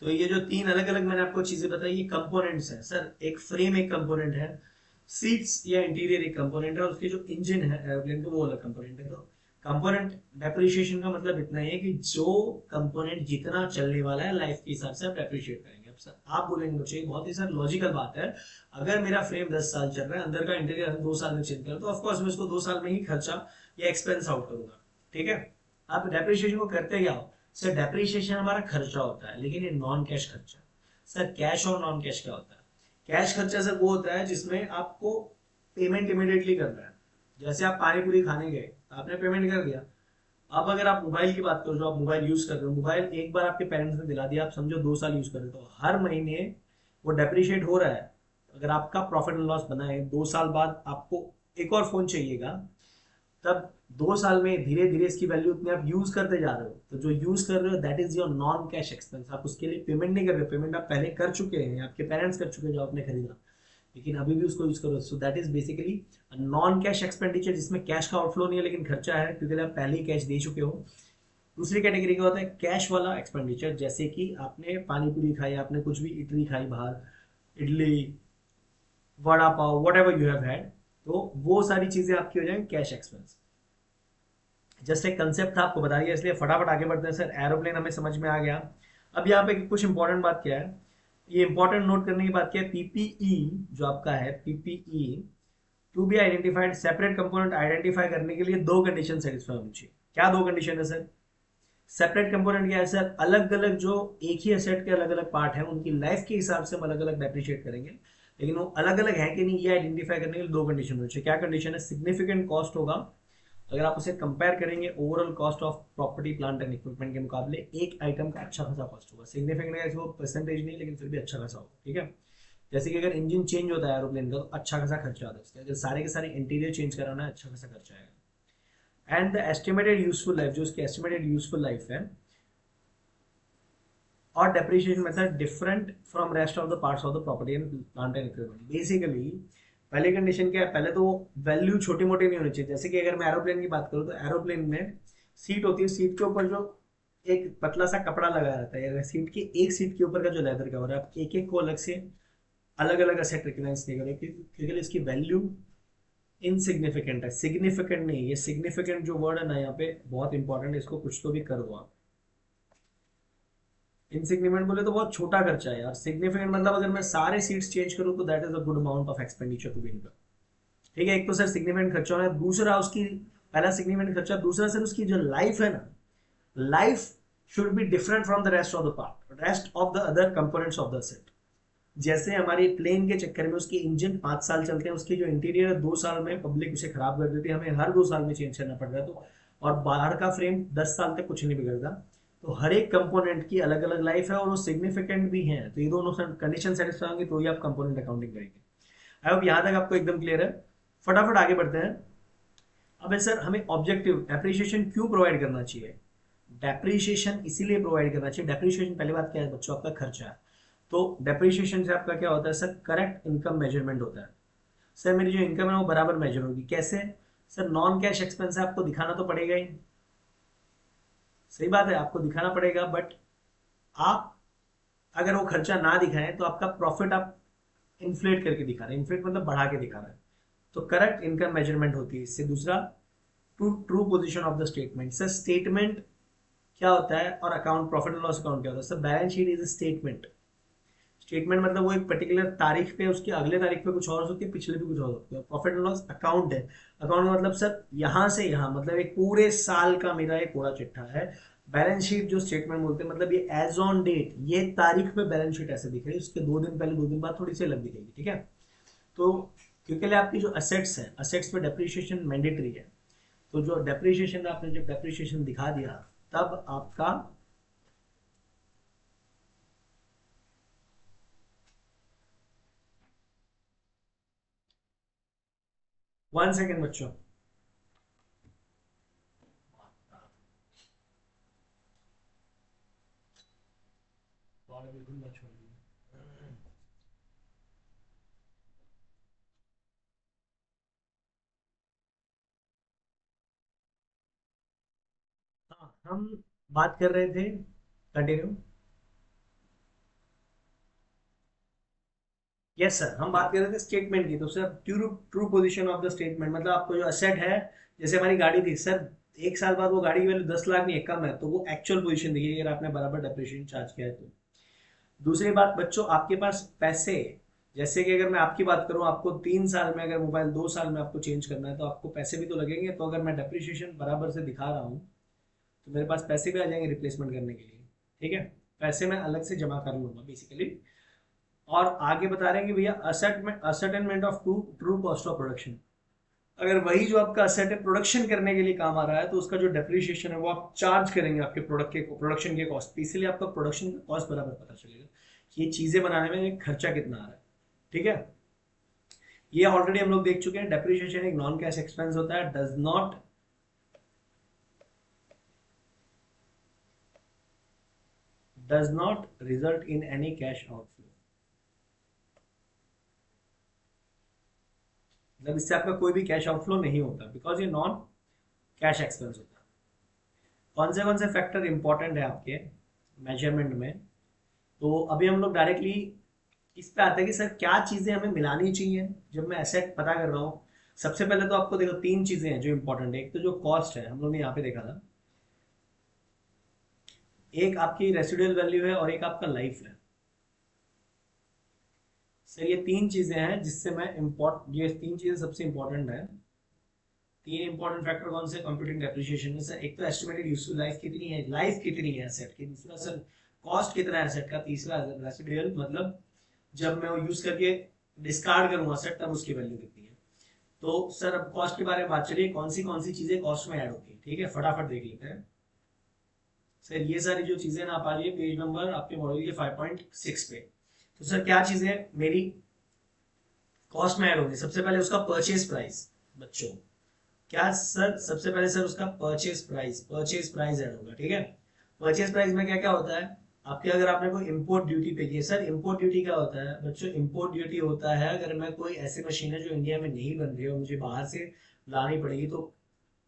Speaker 1: तो ये जो 3 अलग अलग मैंने आपको चीजें बताई, ये कंपोनेंट्स है सर। एक फ्रेम एक कंपोनेंट है, सीट्स या इंटीरियर एक कंपोनेंट है, और उसके जो इंजन है एयरप्लेन का, वो अलग कंपोनेंट है। तो कंपोनेंट डेप्रिशिएशन का मतलब इतना ही है कि जो कंपोनेंट जितना चलने वाला है लाइफ के हिसाब से आप डेप्रिशिएट करेंगे। अब सर आप बोलेंगे बच्चे बहुत ही सर लॉजिकल बात है, अगर मेरा फ्रेम 10 साल चल रहा है, अंदर का इंटीरियर 2 साल में चेंज कर, तो ऑफकोर्स मैं उसको 2 साल में ही खर्चा या एक्सपेंस आउट करूंगा, ठीक है। आप डेप्रिशिएशन को करते क्या हो सर, डेप्रिशिएशन हमारा खर्चा होता है, लेकिन ये नॉन कैश खर्चा। सर कैश और नॉन कैश क्या होता है? कैश खर्चा सर वो होता है जिसमें आपको पेमेंट इमीडिएटली करना है। जैसे आप पानी पूरी खाने गए, आपने पेमेंट कर दिया। अब अगर आप मोबाइल की बात करो, जो आप मोबाइल यूज कर रहे हो, मोबाइल एक बार आपके पेरेंट्स ने दिला दिया, आप समझो 2 साल यूज कर रहे हो, तो हर महीने वो डेप्रिशिएट हो रहा है। अगर आपका प्रॉफिट एंड लॉस बना है, 2 साल बाद आपको एक और फोन चाहिएगा, तब 2 साल में धीरे धीरे इसकी वैल्यू उतनी आप यूज करते जा रहे हो, तो जो यूज कर रहे हो that is your non cash expense. आप उसके लिए पेमेंट नहीं कर रहे, पेमेंट आप पहले कर चुके हैं, आपके पेरेंट्स कर चुके हैं जो आपने खरीदा, लेकिन अभी भी उसको यूज करो। So that is basically non cash expenditure, जिसमें कैश का आउटफ्लो नहीं है लेकिन खर्चा है, क्योंकि आप पहले ही कैश दे चुके हो। दूसरी कैटेगरी का होता है कैश वाला एक्सपेंडिचर, जैसे कि आपने पानी पूरी खाई, आपने कुछ भी इडली खाई बाहर, idli, vada pav, whatever you have had, तो वो सारी चीजें आपकी हो जाएंगी कैश एक्सपेंस। जस्ट एक कंसेप्ट था, आपको बता दिया, इसलिए फटाफट आगे बढ़ते हैं। सर एरोप्लेन हमें समझ में आ गया। अब यहाँ पे कुछ इंपॉर्टेंट बात क्या है, ये इंपॉर्टेंट नोट करने की बात क्या है, पीपीई जो आपका है, PPE to be identified, separate component identify करने के लिए 2 कंडीशन सेटिस्फाई होनी चाहिए। क्या 2 कंडीशन है सर? सेपरेट कंपोनेंट क्या है सर, अलग अलग जो एक ही एसेट के अलग अलग पार्ट है, उनकी लाइफ के हिसाब से हम अलग अलग डेप्रिशिएट करेंगे, लेकिन वो अलग अलग है कि नहीं ये आइडेंटिफाई करने के लिए 2 कंडीशन होनी चाहिए। क्या कंडीशन है? सिग्निफिकेंट कॉस्ट होगा, अगर आप उसे कंपेयर करेंगे overall cost of property plant and equipment के मुकाबले, एक आइटम का अच्छा खासा कॉस्ट होगा। सिग्निफिकेंट है वो परसेंटेज नहीं, लेकिन फिर भी अच्छा खासा होगा, ठीक है। जैसे कि अगर इंजन चेंज होता है एरोप्लेन का, तो अच्छा खासा खर्चा आता है उसका। अगर सारे के सारे इंटीरियर चेंज कराना है, अच्छा खासा खर्चा आएगा। And the estimated useful life, जो उसकी एस्टिमेटेड यूजफुल लाइफ है, और depreciation method different from rest of the parts of the property and plant and equipment. Basically पहले कंडीशन क्या है, पहले तो वैल्यू छोटी मोटी नहीं होनी चाहिए। जैसे कि अगर मैं एरोप्लेन की बात करूँ तो एरोप्लेन में सीट होती है, सीट के ऊपर जो एक पतला सा कपड़ा लगा रहता है, अगर सीट की एक सीट के ऊपर का जो लेदर कवर है, आप एक एक को अलग से अलग अलग असेट रिकग्नाइज नहीं करें, क्योंकि इसकी वैल्यू इनसिग्निफिकेंट है, सिग्निफिकेंट नहीं। ये सिग्निफिकेंट जो वर्ड है ना यहाँ पे बहुत इंपॉर्टेंट है, इसको कुछ तो भी कर दो आप। इनसिग्निफिकेंट बोले तो बहुत छोटा खर्चा है यार, सिग्निफिकेंट मतलब अगर मैं सारे सीट्स चेंज करूँ तो that is a good amount of expenditure to be income. ठीक है, एक तो सर सिग्निफिकेंट खर्चा होना है, दूसरा उसकी, पहला सिग्निफिकेंट खर्चा, दूसरा सर उसकी जो लाइफ है ना, life should be different from the rest of the part, rest of the other components of the set. जैसे हमारी प्लेन के चक्कर में उसके इंजन 5 साल चलते हैं, उसकी जो इंटीरियर है 2 साल में पब्लिक उसे खराब कर देती है, हमें हर 2 साल में चेंज करना पड़ रहा है। तो और बाहर का फ्रेम 10 साल तक कुछ नहीं बिगड़ता। तो हर एक कंपोनेंट की अलग अलग लाइफ है और वो सिग्निफिकेंट भी है। तो ये दोनों कंडीशन सेटिस्फाई होंगी तो ही आप कंपोनेंट अकाउंटिंग करेंगे। आई होप यहाँ तक आपको एकदम क्लियर है। फटाफट आगे बढ़ते हैं। अब सर हमें ऑब्जेक्टिव डेप्रिसिएशन क्यों प्रोवाइड करना चाहिए? डेप्रिसिएशन इसीलिए प्रोवाइड करना चाहिए, डेप्रिसिएशन पहली बात क्या है बच्चों, आपका खर्चा है। तो डेप्रिसिएशन से आपका क्या होता है सर, करेक्ट इनकम मेजरमेंट होता है। सर मेरी जो इनकम है वो बराबर मेजर होगी, कैसे? सर नॉन कैश एक्सपेंस है, आपको दिखाना तो पड़ेगा ही, सही बात है, आपको दिखाना पड़ेगा। बट आप अगर वो खर्चा ना दिखाएं तो आपका प्रॉफिट आप इन्फ्लेट करके दिखा रहे हैं, इन्फ्लेट मतलब बढ़ा के दिखा रहे हैं। तो करेक्ट इनकम मेजरमेंट होती है इससे। दूसरा, to true position of the statement. Sir statement क्या होता है और account, profit and loss account क्या होता है? Sir balance sheet is a statement. Statement मतलब वो एक पर्टिकुलर तारीख पे, उसकी अगले तारीख पे कुछ और होती है, पिछले भी कुछ और होती है। प्रॉफिट एंड लॉस अकाउंट है। अकाउंट मतलब सर यहाँ से यहाँ, मतलब एक पूरे साल का मेरा एक पूरा चिट्ठा है। बैलेंस शीट जो स्टेटमेंट बोलते हैं, मतलब ये एज ऑन डेट, ये तारीख पे बैलेंस शीट ऐसे दिख रही है, उसके 2 दिन पहले 2 दिन बाद थोड़ी सी अलग दिखेगी। ठीक है, तो क्योंकि लिए आपकी जो असेट्स है, असेट्स पे डेप्रिसिएशन मैंडेटरी है। तो जो डेप्रिसिएशन, आपने जब डेप्रिसिएशन दिखा दिया तब आपका 1 सेकेंड बच्चों, बिल्कुल मत छोड़िए। हाँ, हम बात कर रहे थे, कंटिन्यू। यस सर, हम बात कर रहे थे स्टेटमेंट की। तो sir true true position of the statement मतलब आपको जो असेट है, जैसे हमारी गाड़ी थी सर, 1 साल बाद वो गाड़ी की वैल्यू 10 लाख नहीं है, कम है, तो वो एक्चुअल पोजीशन देखिए अगर आपने बराबर डेप्रिसिएशन चार्ज किया है तो। दूसरी बात बच्चों, आपके पास पैसे, जैसे कि अगर मैं आपकी बात करूं, आपको 3 साल में, अगर मोबाइल 2 साल में आपको चेंज करना है तो आपको पैसे भी तो लगेंगे। तो अगर मैं डेप्रिसिएशन बराबर से दिखा रहा हूँ तो मेरे पास पैसे भी आ जाएंगे रिप्लेसमेंट करने के लिए। ठीक है, पैसे मैं अलग से जमा कर लूंगा बेसिकली। और आगे बता रहे हैं कि भैया असेट में ascertainment of true true cost of production. अगर वही जो आपका असेट है प्रोडक्शन करने के लिए काम आ रहा है तो उसका जो डेप्रिसिएशन है वो आप चार्ज करेंगे आपके प्रोडक्ट के प्रोडक्शन के कॉस्ट, इसीलिए आपका प्रोडक्शन का कॉस्ट बराबर पता चलेगा कि ये चीजें बनाने में खर्चा कितना आ रहा है। ठीक है, ये ऑलरेडी हम लोग देख चुके हैं। डेप्रिसिएशन एक नॉन कैश एक्सपेंस होता है, does not result in any cash outflow. मतलब इससे आपका कोई भी कैश आउटफ्लो नहीं होता, बिकॉज ये नॉन कैश एक्सपेंस होता है। कौन से फैक्टर इंपॉर्टेंट है आपके मेजरमेंट में? तो अभी हम लोग डायरेक्टली इस पे आते हैं कि सर क्या चीजें हमें मिलानी चाहिए जब मैं एसेट पता कर रहा हूँ। सबसे पहले तो आपको देखो 3 चीजें हैं जो इंपॉर्टेंट है। एक तो जो कॉस्ट है, हम लोग ने यहाँ पे देखा था, एक आपकी रेसिडुअल वैल्यू है और एक आपका लाइफ है। सर ये 3 चीजें हैं जिससे मैं इम्पोर्ट, ये 3 चीजें सबसे इंपॉर्टेंट है। 3 इंपॉर्टेंट फैक्टर कौन से कंप्यूटिंग डेप्रिसिएशन में? सर एक तो एस्टिमेटेड यूजफुल लाइफ कितनी है, लाइफ कितनी है एसेट की। दूसरा सर कॉस्ट कितना है एसेट का। तीसरा रेसिडुअल मतलब जब मैं वो यूज करके डिस्कार्ड करूंगा सेट तब उसकी वैल्यू कितनी है। तो सर अब कॉस्ट के बारे में बात चलिए, कौन सी चीजें कॉस्ट में ऐड होती है। ठीक है, फटाफट देख लेते हैं। सर ये सारी जो चीजें ना, आप आ जाइए पेज नंबर आपके मॉड्यूल के 5.6 पे। तो सर क्या चीजें मेरी कॉस्ट में ऐड होगी? सबसे पहले उसका परचेज प्राइस बच्चों, क्या सर? सबसे पहले सर उसका परचेज प्राइस ऐड होगा, ठीक है। परचेज प्राइस में क्या क्या होता है आपके, अगर आपने कोई इंपोर्ट ड्यूटी पे की है, सर इंपोर्ट ड्यूटी क्या होता है बच्चों? इंपोर्ट ड्यूटी होता है अगर मैं कोई ऐसी मशीन है जो इंडिया में नहीं बन रही है और मुझे बाहर से लानी पड़ेगी, तो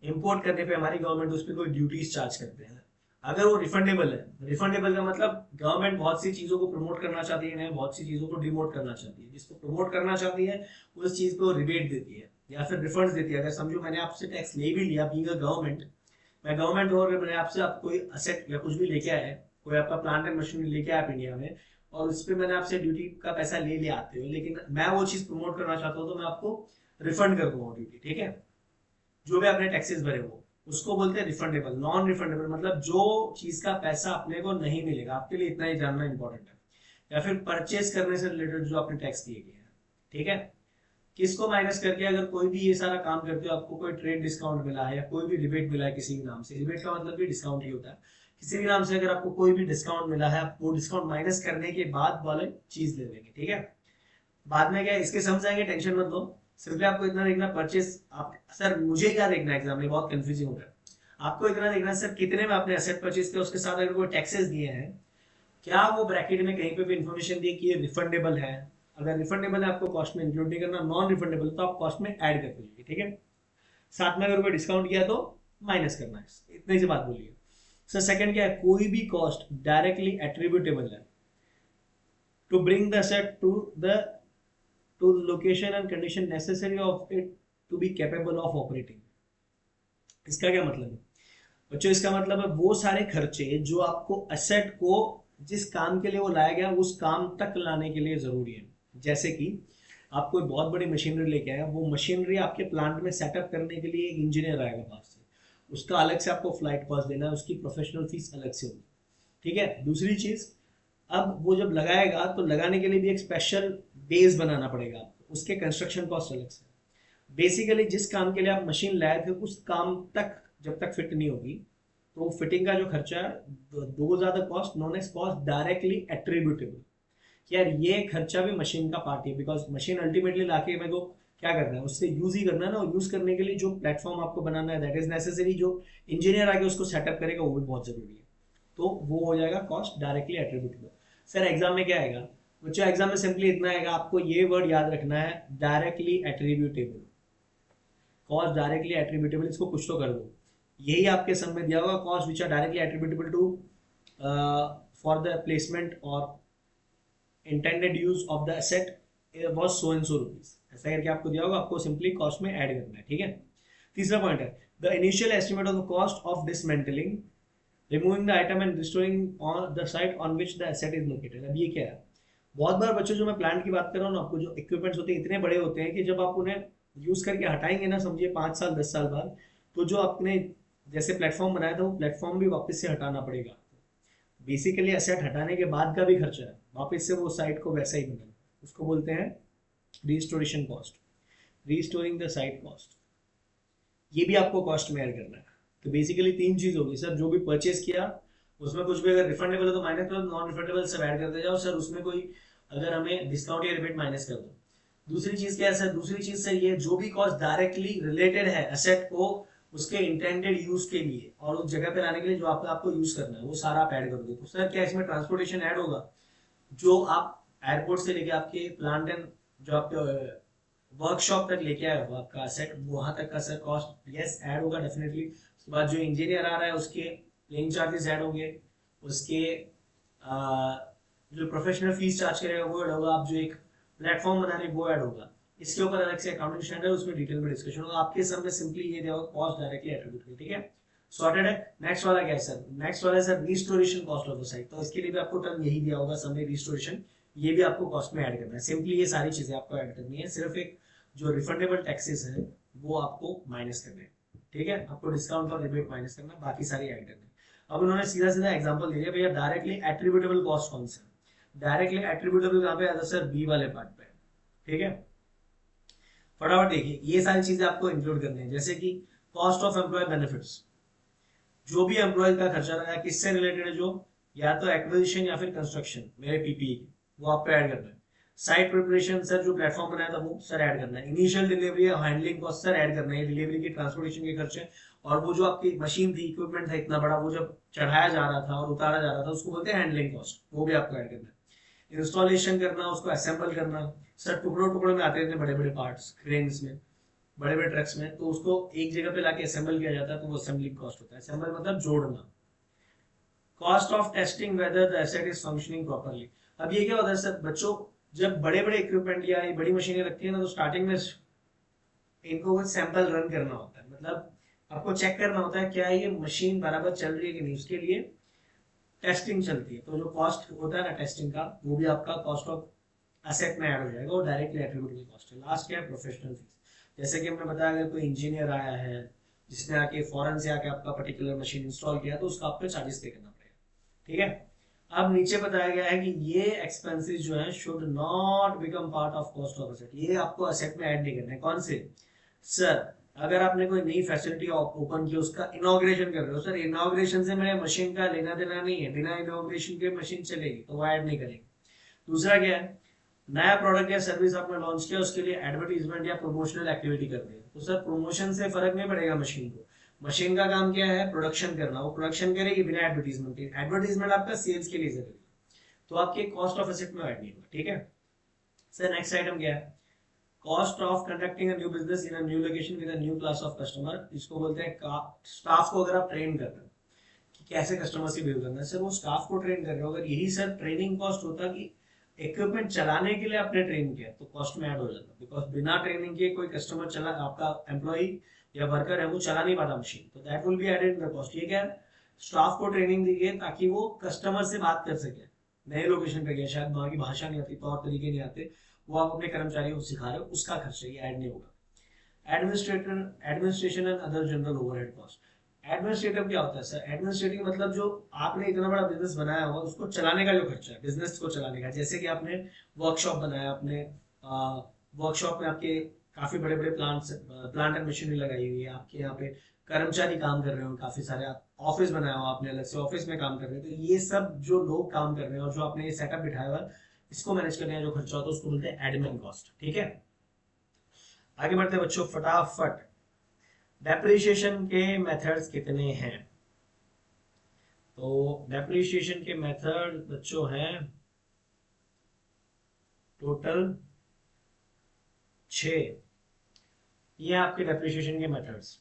Speaker 1: इंपोर्ट करने पे हमारी गवर्नमेंट उस पर कोई ड्यूटीज चार्ज करते हैं। अगर वो रिफंडेबल है, रिफंडेबल का मतलब गवर्नमेंट बहुत सी चीजों को प्रमोट करना चाहती है, बहुत सी चीजों को डिमोट करना चाहती है। जिसको प्रमोट करना चाहती है उस चीज को रिबेट देती है या फिर रिफंड देती है। अगर समझो मैंने आपसे टैक्स ले भी लिया, बीइंग अ गवर्नमेंट, मैं गवर्नमेंट और मैंने आपसे आप कोई असेट या कुछ भी लेके आए, कोई आपका प्लांट एंड मशीनरी लेके आए आप इंडिया में, और उस पर मैंने आपसे ड्यूटी का पैसा ले लिया आते हो, लेकिन मैं वो चीज प्रमोट करना चाहता हूँ, तो मैं आपको रिफंड कर दूंगा ड्यूटी, ठीक है। जो भी आपने टैक्सेस भरे वो, उसको बोलते हैं रिफंडेबल। नॉन रिफंडेबल मतलब जो चीज का पैसा अपने को नहीं मिलेगा, आपके लिए इतना ही जानना इंपॉर्टेंट है। या फिर परचेज करने से रिलेटेड जो आपने टैक्स दिए गए हैं, ठीक है। किसको माइनस करके अगर कोई भी ये सारा काम करते हो, आपको कोई ट्रेड डिस्काउंट मिला है या कोई भी रिबेट मिला है किसी भी नाम से, रिबेट का मतलब भी डिस्काउंट ही होता है, किसी भी नाम से अगर आपको कोई भी डिस्काउंट मिला है, आप वो डिस्काउंट माइनस करने के बाद वाले चीज ले लेंगे, ठीक है। बाद में क्या इसके समझ आएंगे, टेंशन मत लो। सिंपली आपको इतना देखना परचेस आप, सर मुझे क्या देखना है एग्जाम में, बहुत कंफ्यूजिंग होता है। आपको इतना देखना है सर कितने में आपने एसेट परचेज किया, उसके साथ अगर कोई टैक्सेस दिए हैं, क्या वो ब्रैकेट में कहीं पे भी इंफॉर्मेशन दी कि ये रिफंडेबल है। अगर रिफंडेबल है आपको कॉस्ट में इंक्लूड नहीं करना, नॉन रिफंडेबल तो आप कॉस्ट में ऐड कर दीजिए, ठीक है। साथ में अगर कोई डिस्काउंट किया तो माइनस करना है, इतनी सी बात बोलिए। सर सेकंड क्या है, कोई भी कॉस्ट डायरेक्टली एट्रीब्यूटेबल है to bring the asset to the location and condition necessary of it to be capable of operating। इसका क्या मतलब है बच्चों? इसका मतलब है वो सारे खर्चे जो आपको एसेट को जिस काम के लिए वो लाया गया उस काम तक लाने के लिए जरूरी है। जैसे कि आप कोई बहुत बड़ी मशीनरी लेके आए, वो मशीनरी आपके प्लांट में सेटअप करने के लिए एक इंजीनियर आएगा बाहर से, उसका अलग से आपको फ्लाइट कॉस्ट देना है, उसकी प्रोफेशनल फीस अलग से होगी, ठीक है। दूसरी चीज, अब वो जब लगाएगा तो लगाने के लिए भी एक स्पेशल बेस बनाना पड़ेगा आपको, उसके कंस्ट्रक्शन कॉस्ट अलग से। बेसिकली जिस काम के लिए आप मशीन लाए थे उस काम तक जब तक फिट नहीं होगी, तो फिटिंग का जो खर्चा है, दो ज्यादा cost non age cost directly attributable. यार ये खर्चा भी मशीन का पार्ट है, बिकॉज मशीन अल्टीमेटली लाके मेरे को क्या करना है, उससे यूज ही करना है ना, और यूज करने के लिए जो प्लेटफॉर्म आपको बनाना है दैट इज नेसेसरी, जो इंजीनियर आके उसको सेटअप करेगा वो भी बहुत जरूरी है। तो वो हो जाएगा cost directly attributable. Sir exam में क्या आएगा बच्चों? एग्जाम में सिंपली इतना आएगा, आपको ये वर्ड याद रखना है, directly attributable. Cost directly attributable, इसको कुछ तो कर दो, यही आपके सम में दिया होगा, cost which are directly attributable to for the placement और intended use of the asset was so and so rupees, ऐसा करके आपको दिया होगा, आपको सिंपली कॉस्ट में ऐड करना है, ठीक है। तीसरा पॉइंट है the initial estimate of the cost of dismantling, removing the item and restoring on the site on which the asset is located. अब ये क्या है, बहुत बार बच्चों जो मैं प्लांट की बात कर रहा हूँ ना, आपको जो इक्विपमेंट्स होते हैं इतने बड़े होते हैं कि जब आप उन्हें यूज करके हटाएंगे ना, समझिए 5 साल 10 साल बाद, तो जो आपने जैसे प्लेटफॉर्म बनाया था वो प्लेटफॉर्म भी वापस से हटाना पड़ेगा। बेसिकली एसेट हटाने के बाद का भी खर्चा है, वापस से वो साइट को वैसा ही बनाना, उसको बोलते हैं restoration cost, restoring the site cost. ये भी आपको कॉस्ट में ऐड करना है। तो बेसिकली तीन चीज होगी सर, जो भी परचेस किया उसमें कुछ भी अगर रिफंडेबल है तो माइनस करो, नॉन रिफंडेबल सब ऐड करते जाओ। सर उसमें कोई अगर हमें डिस्काउंट या रिबेट माइनस कर दो। दूसरी चीज क्या है सर? दूसरी चीज सर ये जो भी कॉस्ट डायरेक्टली रिलेटेड है एसेट को उसके इंटेंडेड यूज के लिए और उस जगह पे लाने के लिए जो आपको यूज करना है वो सारा आप ऐड कर दो। तो सर क्या इसमें ट्रांसपोर्टेशन ऐड होगा? जो आप एयरपोर्ट से लेके आपके प्लांट एंड जो आपके वर्कशॉप तक लेके आए हो आपका सेट, वहां तक का सर कॉस्ट यस ऐड होगा डेफिनेटली। उसके बाद जो इंजीनियर आ रहा है उसके प्लेइंग चार्जेस ऐड होंगे, उसके जो प्रोफेशनल फीस चार्ज करेगा वो ऐड होगा, आप जो एक प्लेटफॉर्म बना रहे वो ऐड होगा। इसके ऊपर अलग से अकाउंटिंग स्टैंडर्ड उसमें डिटेल में डिस्कशन होगा। आपके सब में सिंपली ये दिया कॉस्ट डायरेक्टली एट्रीब्यूटेबल, ठीक है, सॉर्टेड है। नेक्स्ट वाला क्या है सर? नेक्स्ट वाला है sir restoration cost of the site. तो इसके लिए भी आपको टर्म यही दिया होगा सब में, रिस्टोरेशन, ये भी आपको कॉस्ट में ऐड करना है। सिंपली ये सारी चीजें आपको ऐड करनी है, सिर्फ एक जो रिफंडेबल टैक्सेस है वो आपको माइनस करने हैं, ठीक है। आपको डिस्काउंट और रिबेट माइनस करना, बाकी सारी ऐड करनी है। अब उन्होंने सीधा सीधा एग्जांपल दे दिया भैया डायरेक्टली एट्रीब्यूटेबल कॉस्ट कौन सा है। डायरेक्टली एट्रीब्यूटेबल कहां पे आता है सर? बी वाले पार्ट पे, ठीक है। फटाफट देखिए, ये सारी चीजें आपको इंक्लूड करनी है, जैसे कि कॉस्ट ऑफ एम्प्लॉय बेनिफिट्स, जो भी एम्प्लॉय का खर्चा लगा किससे रिलेटेड है, जो या तो एक्विजिशन या फिर कंस्ट्रक्शन मेरे पीपीई की, वो आपको ऐड करना है। साइट प्रिपरेशन सर जो प्लेटफॉर्म बनाया था वो सर ऐड करना है। Initial delivery handling cost sir add करना है, डिलीवरी की ट्रांसपोर्टेशन के खर्चे, और वो जो आपकी मशीन थी इक्विपमेंट था इतना बड़ा, वो जब चढ़ाया जा रहा था और उतारा जा रहा था उसको बोलते हैं हैंडलिंग कॉस्ट, वो भी आपको ऐड करना है। इंस्टॉलेशन करना, उसको असेंबल करना, सर टुकड़ों टुकड़ों में आते थे बड़े बड़े पार्ट्स क्रेन्स में, बड़े बड़े ट्रक्स में, तो उसको एक जगह पे लाके असेंबल किया जाता है, तो वो असेंबलिंग कॉस्ट होता है। असेंबल मतलब जोड़ना। Cost of testing whether the asset is functioning properly. अब ये क्या होता है सर, बच्चों जब बड़े बड़े इक्विपमेंट या बड़ी मशीनें रखती है ना, तो स्टार्टिंग में इनको सैंपल रन करना होता है, मतलब आपको चेक करना होता है क्या ये मशीन बराबर चल रही है कि नहीं, उसके लिए टेस्टिंग चलती है। तो जो कॉस्ट होता है ना टेस्टिंग का, वो भी आपका कॉस्ट ऑफ एसेट में ऐड हो जाएगा, और डायरेक्टली एट्रीब्यूटेबल कॉस्ट है। लास्ट क्या है, प्रोफेशनल फीस। जैसे कि हमने बताया अगर कोई इंजीनियर आया है जिसने आके फॉरेन से आके आपका पर्टिकुलर मशीन इंस्टॉल किया, तो उसका आपको चार्जेस पे करना पड़ेगा, ठीक है। अब नीचे बताया गया है कि ये एक्सपेंसेस जो है should not become part of cost of asset, ये आपको असेट में ऐड नहीं करना है। कौन से सर, अगर आपने कोई नई फैसिलिटी ओपन की, उसका इनॉग्रेशन कर रहे हो, सर इनॉग्रेशन से मेरे मशीन का लेना देना नहीं है, बिना इनॉग्रेशन के मशीन चलेगी, तो वो ऐड नहीं करेंगे। दूसरा क्या है, नया प्रोडक्ट या सर्विस आपने लॉन्च किया, उसके लिए एडवर्टीजमेंट या प्रमोशनल एक्टिविटी कर रहे हैं, तो सर प्रमोशन से फर्क नहीं पड़ेगा मशीन को। मशीन का काम क्या है, प्रोडक्शन करना, वो प्रोडक्शन करेगी बिना एडवर्टीजमेंट के। एडवर्टीजमेंट आपका सेल्स के लिए जरूरी है, तो आपके कॉस्ट ऑफ एसेट में ऐड नहीं होगा, ठीक है। सर नेक्स्ट आइटम क्या है, cost of conducting a new business in a new location with a new class of customer, इसको बोलते हैं स्टाफ को अगर आप ट्रेन कर रहे हो कि कैसे कस्टमर से डील करना है, सर वो स्टाफ को ट्रेन कर रहे हो, अगर यही सर ट्रेनिंग कॉस्ट होता कि इक्विपमेंट चलाने के लिए आपने ट्रेन किया, तो कॉस्ट में ऐड हो जाता, बिकॉज बिना ट्रेनिंग के कोई कस्टमर चला, आपका एम्प्लॉय या वर्कर है वो चला नहीं पाता मशीन, तो that will be added in the cost. ये क्या है, स्टाफ को ट्रेनिंग दी गई ताकि वो कस्टमर से बात कर सके। नए लोकेशन पे गया, शायद वहां की भाषा नहीं आती, तौर तरीके नहीं आते, वो आप अपने कर्मचारियों को सिखा रहे हो, उसका खर्चा ये ऐड नहीं होगा। Administration and other general overhead cost. Administrative क्या होता है सर, एडमिनिस्ट्रेटिव मतलब जो आपने इतना बड़ा बिजनेस बनाया हुआ उसको चलाने का जो खर्चा है, बिजनेस को चलाने का। जैसे कि आपने वर्कशॉप बनाया, आपने वर्कशॉप में आपके काफी बड़े बड़े प्लांट एंड मशीनरी लगाई हुई है, आपके यहाँ पे कर्मचारी काम कर रहे हो काफी सारे, आप ऑफिस बनाया हो आपने अलग से, ऑफिस में काम कर रहे हो, तो ये सब जो लोग काम कर रहे हैं और जो आपने ये सेटअप बिठाया हुआ इसको मैनेज करने का जो खर्चा होता है उसको बोलते हैं एडमिन कॉस्ट, ठीक है। आगे बढ़ते हैं बच्चों फटाफट। डेप्रिसिएशन के मेथड्स कितने हैं, तो डेप्रिसिएशन के मेथड बच्चों हैं टोटल 6। ये आपके डेप्रिसिएशन के मेथड्स।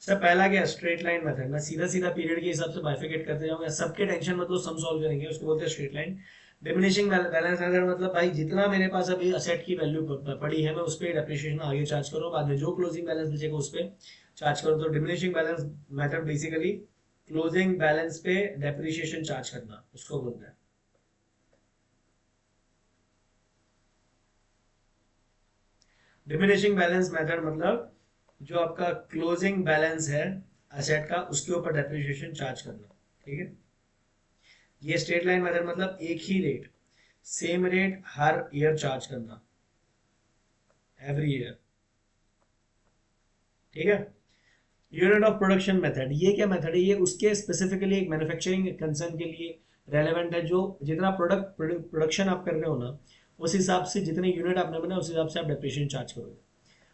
Speaker 1: सर पहला क्या, स्ट्रेट लाइन मेथड। मैं सीधा सीधा पीरियड के हिसाब से बाइफिकेट करते जाऊंगा, सबके टेंशन मत लो, सम सॉल्व करेंगे, उसको बोलते हैं straight line. Diminishing balance method मतलब भाई जितना मेरे पास अभी असेट की वैल्यू पड़ी है मैं उस पर डेप्रिसिएशन आगे चार्ज करूँ, बाद में जो क्लोजिंग बैलेंस बचेगा उस पर चार्ज करो। तो diminishing balance method basically closing balance पे डेप्रिसिएशन चार्ज करना, उसको बोलते हैं। डिमिनिशिंग बैलेंस मेथड मतलब जो आपका क्लोजिंग बैलेंस है असेट का, उसके ऊपर डेप्रिसिएशन चार्ज करना, ठीक है। ये स्ट्रेट लाइन मेथड मतलब एक ही रेट, सेम रेट हर ईयर चार्ज करना, एवरी ईयर, ठीक है। यूनिट ऑफ प्रोडक्शन मेथड, ये क्या मेथड है, ये उसके स्पेसिफिकली एक मैन्युफैक्चरिंग कंसर्न के लिए रेलेवेंट है, जो जितना प्रोडक्शन आप कर रहे हो ना, उस हिसाब से जितने यूनिट आपने बनाया उस हिसाब से आप डेप्रिसिएशन चार्ज करोगे।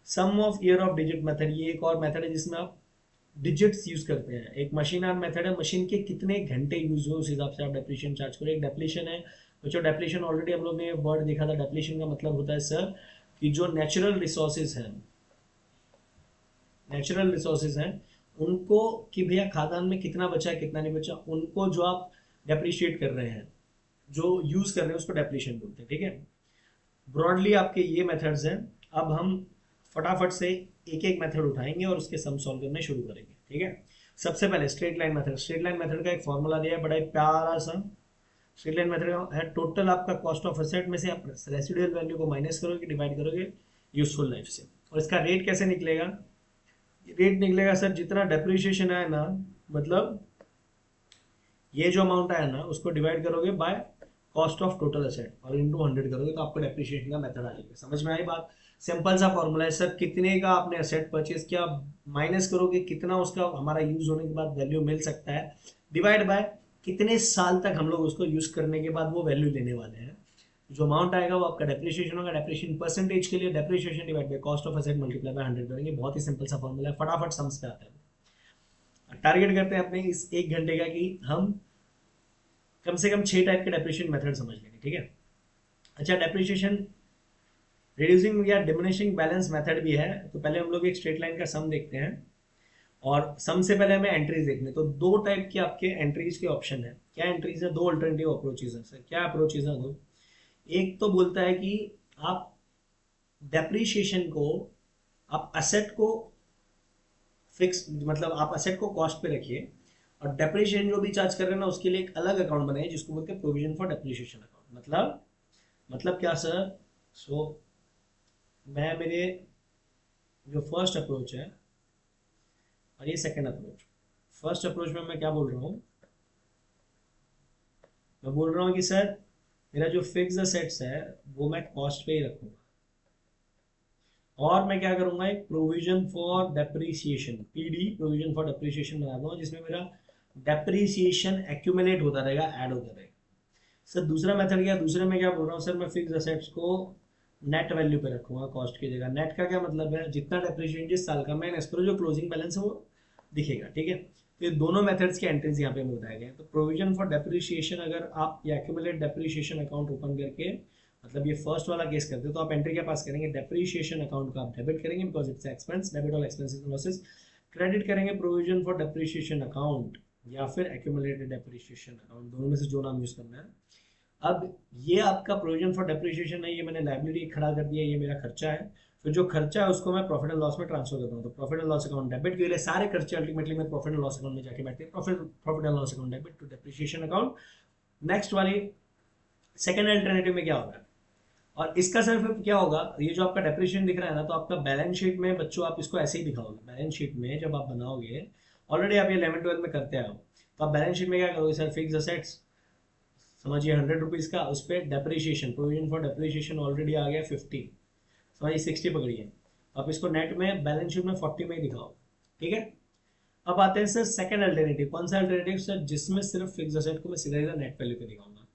Speaker 1: Sum of year of digit method, ये एक और मेथड है जिसमें आप डिजिट्स यूज करते हैं। एक मशीन आर्म मेथड है, मशीन के कितने घंटे यूज हो उस हिसाब से आप डेप्रिसिएशन चार्ज करो। एक डेप्लीशन है बच्चों, डेप्लीशन ऑलरेडी हम लोग ने वर्ड देखा था। डेप्लीशन का मतलब होता है सर कि जो नेचुरल रिसोर्सेज हैं, नेचुरल रिसोर्सेज हैं उनको, कि भैया खादान में कितना बचा है कितना नहीं बचा, उनको जो आप डेप्रिशिएट कर रहे हैं, जो यूज कर रहे हैं, उसको डेप्लीशन बोलते हैं, ठीक है। ब्रॉडली आपके ये मेथड्स हैं। अब हम फटाफट से एक एक मेथड उठाएंगे और उसके सम सॉल्व करने शुरू करेंगे, ठीक है। सबसे पहले straight line method. Straight line method का एक फॉर्मूला दिया है, बड़ा एक प्यारा सा। स्ट्रेट लाइन मेथड है टोटल आपका कॉस्ट ऑफ एसेट में से आप रेसिडुअल वैल्यू को माइनस करोगे, डिवाइड करोगे यूजफुल लाइफ से। और इसका रेट कैसे निकलेगा, रेट निकलेगा सर जितना डेप्रिसिएशन है ना, मतलब ये जो अमाउंट आया ना उसको डिवाइड करोगे by cost of total asset और इनटू 100 करोगे, तो आपको डेप्रिसिएशन का मेथड आ जाएगा। समझ में आई बात, सिंपल सा फॉर्मूला है सर, कितने का आपने एसेट परचेज किया माइनस करोगे कितना उसका हमारा यूज होने के बाद वैल्यू मिल सकता है, डिवाइड बाय कितने साल तक हम लोग उसको यूज करने के बाद वो वैल्यू लेने वाले हैं, जो अमाउंट आएगा वो आपका डेप्रिसिएशन होगा। डेप्रिसिएशन परसेंटेज के लिए depreciation divide by cost of asset multiply by 100 करेंगे। बहुत ही सिंपल सा फॉर्मूला है, फटाफट सम्स पे आता है। टारगेट करते हैं अपने इस 1 घंटे का कि हम कम से कम 6 टाइप के डेप्रिसिएशन मेथड समझ लेंगे, ठीक है। अच्छा, डेप्रिसिएशन रिड्यूसिंग या डिमिनिशिंग बैलेंस मेथड भी है। तो पहले हम लोग एक स्ट्रेट लाइन का सम देखते हैं, और सम से पहले हमें एंट्रीज देखने। तो दो टाइप के आपके एंट्रीज के ऑप्शन है। क्या एंट्रीज है? दो अल्टरनेटिव अप्रोचेज है सर। क्या अप्रोचेज है दो? एक तो बोलता है कि आप डेप्रीशिएशन को, आप असेट को फिक्स, मतलब आप असेट को कॉस्ट पे रखिए, और डेप्रीशिएशन जो भी चार्ज कर रहे हैं ना उसके लिए एक अलग अकाउंट बनाइए जिसको बोलते हैं प्रोविजन फॉर डेप्रीशिएशन अकाउंट। मतलब क्या सर? सो मैं, मेरे जो फर्स्ट अप्रोच है और ये सेकंड अप्रोच। फर्स्ट अप्रोच में मैं क्या बोल रहा हूँ? मैं बोल रहा हूँ कि सर मेरा जो फिक्स असेट्स है वो मैं कॉस्ट पे ही रखूंगा, और मैं क्या करूंगा, एक provision for depreciation, PD, provision for depreciation बना दूंगा जिसमें मेरा डेप्रीसिएशन एक्यूमुलेट होता रहेगा, ऐड होता रहेगा। सर दूसरा मेथड क्या? दूसरे में क्या बोल रहा हूँ सर, मैं फिक्स असेट्स को नेट वैल्यू पे रखूंगा कॉस्ट की जगह। नेट का क्या मतलब है? जितना डेप्रीसिएशन जिस साल का, मैं इस पर जो क्लोजिंग बैलेंस है वो दिखेगा, ठीक है। तो ये दोनों मेथड्स के एंट्रीज यहाँ पे बताए गए हैं। तो प्रोविजन फॉर डेप्रीसिएशन, अगर आप ये एक्यूमुलेट डेप्रीसिएशन अकाउंट ओपन करके, मतलब ये फर्स्ट वाला केस करते हो, तो आप एंट्री क्या पास करेंगे? डेप्रीसिएशन अकाउंट का आप डेबिट करेंगे because it's expense, debit all expenses and losses. Credit करेंगे प्रोविजन फॉर डेप्रीसिएशन अकाउंट या फिर एक्यूमुलेटेड डेप्रीसिएशन अकाउंट, दोनों में से जो नाम यूज करना है। अब ये आपका प्रोविजन फॉर डेप्रिसिएशन है, ये मैंने लायबिलिटी खड़ा कर दिया, ये मेरा खर्चा है। फिर जो खर्चा है उसको मैं प्रॉफिट एंड लॉस में ट्रांसफर करता हूँ। तो profit and loss account debit के लिए सारे खर्चे अल्टीमेटली मैं प्रॉफिट एंड लॉस अकाउंट में जाके बैठते हैं। Profit and loss account debit to depreciation account. Next वाली सेकेंड अल्टरनेटिव में क्या होगा, और इसका सर फिर क्या होगा, ये जो आपका डेप्रिसिएशन दिख रहा है ना, तो आपका बैलेंस शीट में बच्चों आप इसको ऐसे ही दिखाओगे। बैलेंस शीट में जब आप बनाओगे, ऑलरेडी आप ये 11-12 में करते आए हो, तो आप बैलेंस शीट में क्या करोगे सर? फिक्स असेट्स समझिए 100 रुपीज़ का, उस पर depreciation, provision for depreciation already आ गया 50, समझिए 60 पकड़िए। आप इसको नेट में बैलेंस शीट में 40 में ही दिखाओ, ठीक है। अब आते हैं सर सेकंड अल्टरनेटिव। कौन सा अल्टरनेटिव सर? जिसमें सिर्फ फिक्स असेट को मैं सीधा सीधा नेट वैल्यू पे दिखाऊंगा।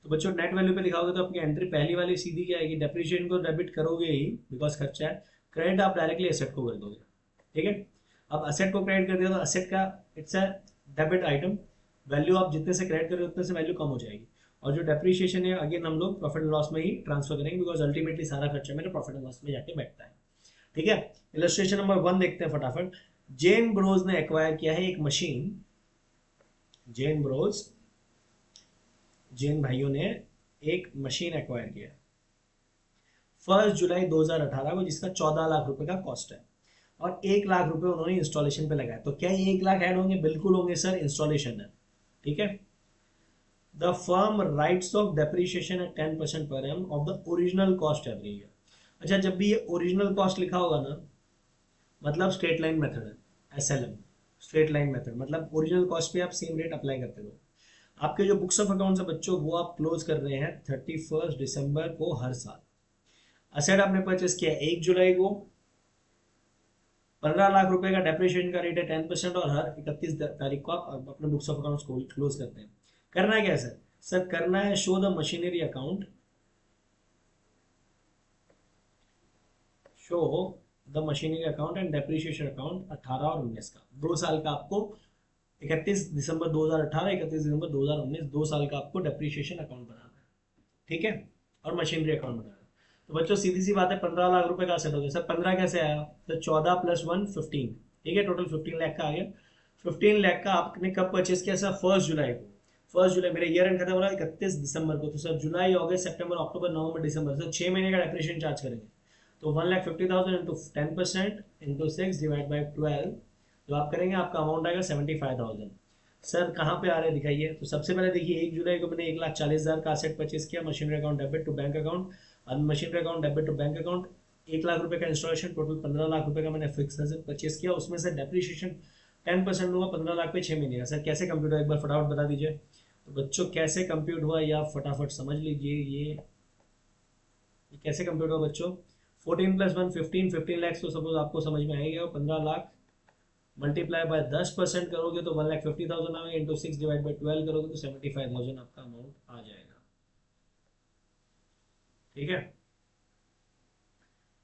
Speaker 1: तो बच्चों नेट वैल्यू पे दिखाओगे तो आपकी एंट्री पहली वाली सीधी क्या आएगी? डेप्रीशिएशन को डेबिट करोगे ही बिकॉज खर्चा है। क्रेडिट आप डायरेक्टली असेट को कर दोगे, ठीक है। अब असेट को क्रेडिट कर दिया तो असेट का it's a debit item, value आप जितने से क्रेडिट करोगे उतने से वैल्यू कम हो जाएगी। और जो डेप्रीशिएशन है अगेन हम लोग प्रॉफिट एंड लॉस में ही ट्रांसफर करेंगे बिकॉज अल्टीमेटली सारा खर्चा मेरे प्रॉफिट एंड लॉस में जाके बैठता है, ठीक है। इलस्ट्रेशन नंबर 1 देखते हैं फटाफट। जेन ब्रोज ने एक्वायर किया है एक मशीन। जेन भाइयों ने एक मशीन एक्वायर किया 1 जुलाई 2018 को, जिसका 14 लाख रुपए का कॉस्ट है, और 1 लाख रुपए उन्होंने इंस्टॉलेशन पे लगाया। तो क्या ये 1 लाख ऐड होंगे? बिल्कुल होंगे सर, इंस्टॉलेशन है, ठीक है। The firm writes off depreciation at 10% per annum of the original cost every year. अच्छा, जब भी ये ओरिजिनल कॉस्ट लिखा होगा ना, मतलब स्ट्रेट लाइन मेथड है, एसएलएम, स्ट्रेट लाइन मेथड, मतलब ओरिजिनल कॉस्ट पे आप सेम रेट अप्लाई करते हो। आपके जो बुक्स ऑफ अकाउंट्स है बच्चों, वो आप क्लोज कर रहे हैं 31 दिसंबर को हर साल। असेट आपने परचेस किया 1 जुलाई को, 15 लाख रुपए का डेप्रिसिएशन का रेट है 10%, और हर 31 तारीख को आप अपने बुक्स ऑफ अकाउंट्स को क्लोज करते हैं। करना है क्या सर? सर करना है show the machinery account, show the machinery account and depreciation account 18 और 19 का, 2 साल का आपको, 31 दिसंबर 2018, 31 दिसंबर 2019, 2 साल का आपको डेप्रिसिएशन अकाउंट बनाना है, ठीक है, और मशीनरी अकाउंट बनाना है। तो बच्चों सीधी सी बात है, 15 लाख रुपए का सेट हो गया सर। 15 कैसे आया? तो 14 + 1 15, ठीक है, टोटल 15 लाख का आ गया। 15 लाख का आपने कब परचेस किया सर? 1 जुलाई को। 1 जुलाई मेरे ईयर एंड खत्म हो रहा है 31 दिसंबर को, तो सर जुलाई, अगस्त, सितंबर, अक्टूबर, नवंबर, दिसंबर, सर 6 महीने का डेप्रिसिएशन चार्ज करेंगे। तो 1,50,000 इंटू 10% इंटू 6 डिवाइड बाई 12, जो आप करेंगे आपका अमाउंट आएगा 75,000। सर कहाँ पे आ रहे हैं दिखाइए। तो सबसे पहले देखिए 1 जुलाई को मैंने 1,40,000 का असेट परचेस किया, machinery account debit to bank account, machinery account debit to bank account, 1 lakh रुपए का इंस्टॉलेशन, टोटल 15 लाख रुपए का मैंने फिक्स असेट परचेस किया, उसमें से डेप्रिसिएशन 10% हुआ 15 लाख पे 6 महीने का। सर कैसे कंप्यूट हुआ, एक बार फटाफट बता दीजिए। तो बच्चों कैसे कंप्यूट हुआ या फटाफट समझ लीजिए, ये कैसे कंप्यूट हुआ बच्चों। 14 + 1 15, 15 लाख तो सपोज आपको समझ में आएगा, 15 लाख मल्टीप्लाई बाय 10% करोगे तो 1,50,000 आएगा, इंटू 6 डिवाइड बाई 12 करोगे तो 75,000 आपका अमाउंट आ जाएगा। ठीक है,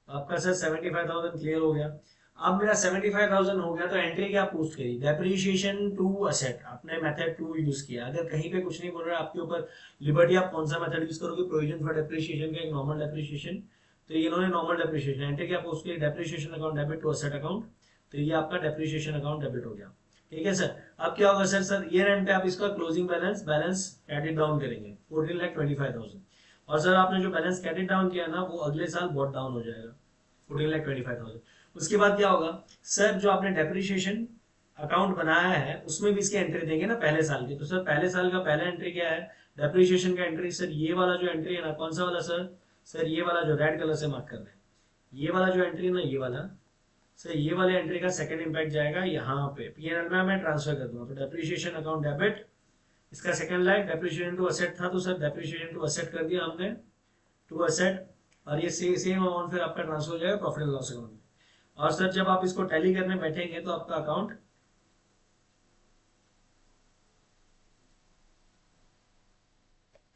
Speaker 1: तो आपका सर 75,000 क्लियर हो गया। अब मेरा 75,000 हो गया तो एंट्री क्या पूछ करी, डेप्रीशिएशन टू असेट, आपने मेथड 2 यूज किया। अगर कहीं पे कुछ नहीं बोल रहा है आपके ऊपर लिबर्टी, आप कौन सा मेथड यूज करोगे, प्रोविजन फॉर डेप्रीशिएशन का एक नॉर्मल डेप्रीशिएशन, तो ये इन्होंने नॉर्मल डेप्रीशिएशन, एंट्री क्या पूछ करी, depreciation account debit to asset account, तो ये आपका डेप्रीशिएशन अकाउंट डेबिट हो गया। ठीक है सर, अब क्या होगा सर ईयर एंड पे आप इसका क्लोजिंग बैलेंस एडिट डाउन करेंगे 14,25,000, और सर आपने जो बैलेंस कैटेड डाउन किया ना वो अगले साल बहुत डाउन हो जाएगा 14,25,000। उसके बाद क्या होगा सर, जो आपने डेप्रिशिएशन अकाउंट बनाया है उसमें भी इसकी एंट्री देंगे ना पहले साल की, तो सर पहले साल का पहला एंट्री क्या है, डेप्रिशिएशन का एंट्री। सर ये वाला जो एंट्री है ना, कौन सा वाला सर, सर ये वाला जो रेड कलर से मार्क कर रहे हैं, ये वाला जो एंट्री है ना, ये वाला सर, ये वाले एंट्री का सेकंड इंपैक्ट जाएगा यहाँ पे पीएनएल में, मैं ट्रांसफर कर दूंगा, तो डेप्रिशिएशन अकाउंट डेबिट, इसका second line depreciation to asset था, तो सर डेप्रिशिएशन टू असेट कर दिया हमने, टू असेट, और ये सेम अमाउंट फिर आपका ट्रांसफर हो जाएगा प्रॉफिट एंड लॉस अकाउंट में। और सर जब आप इसको टैली करने बैठेंगे तो आपका अकाउंट,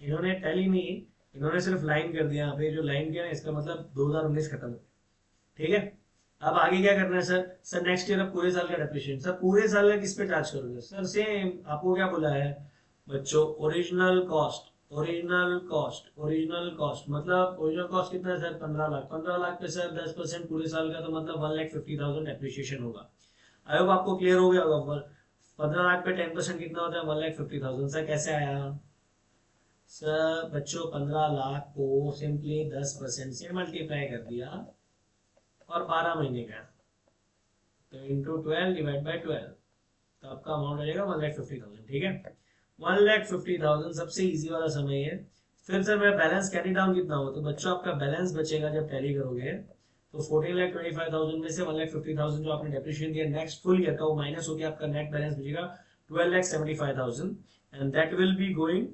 Speaker 1: इन्होंने टैली नहीं, इन्होंने सिर्फ लाइन कर दिया, यहाँ पे जो लाइन किया ना इसका मतलब 2019 खत्म हो, ठीक है। अब आगे क्या करना है सर नेक्स्ट ईयर अब पूरे साल का डेप्रिशिएशन, सर पूरे साल का किस पे चार्ज करोगे, सर सेम आपको क्या बोला है बच्चों, ओरिजिनल कॉस्ट, ओरिजिनल कॉस्ट मतलब ओरिजिनल कॉस्ट कितना है सर, 15 लाख, 15 लाख पे सर 10% पूरे साल का, तो मतलब 1,50,000 डेप्रिशिएशन होगा। आई होप आपको क्लियर हो गया होगा। 15 लाख पे 10% कितना होता है, 1,50,000। सर कैसे आया सर बच्चों, 15 लाख को सिंपली 10% से मल्टीप्लाई कर दिया और 12 महीने का, तो इंटू 12 डिवाइड बाई 12, तो आपका अमाउंट हो जाएगा 1,50,000। ठीक है, 1,50,000 सबसे इजी वाला समय है। फिर सर मेरा बैलेंस कैरी डाउन कितना हो, तो बच्चों आपका बैलेंस बचेगा जब टैली करोगे तो 14,25,000 में से 1,50,000 जो आपने डेप्रिशिएशन दिया नेक्स्ट फुल ईयर का वो माइनस होकर आपका नेट बैलेंस बचेगा 12,75,000, and that will be going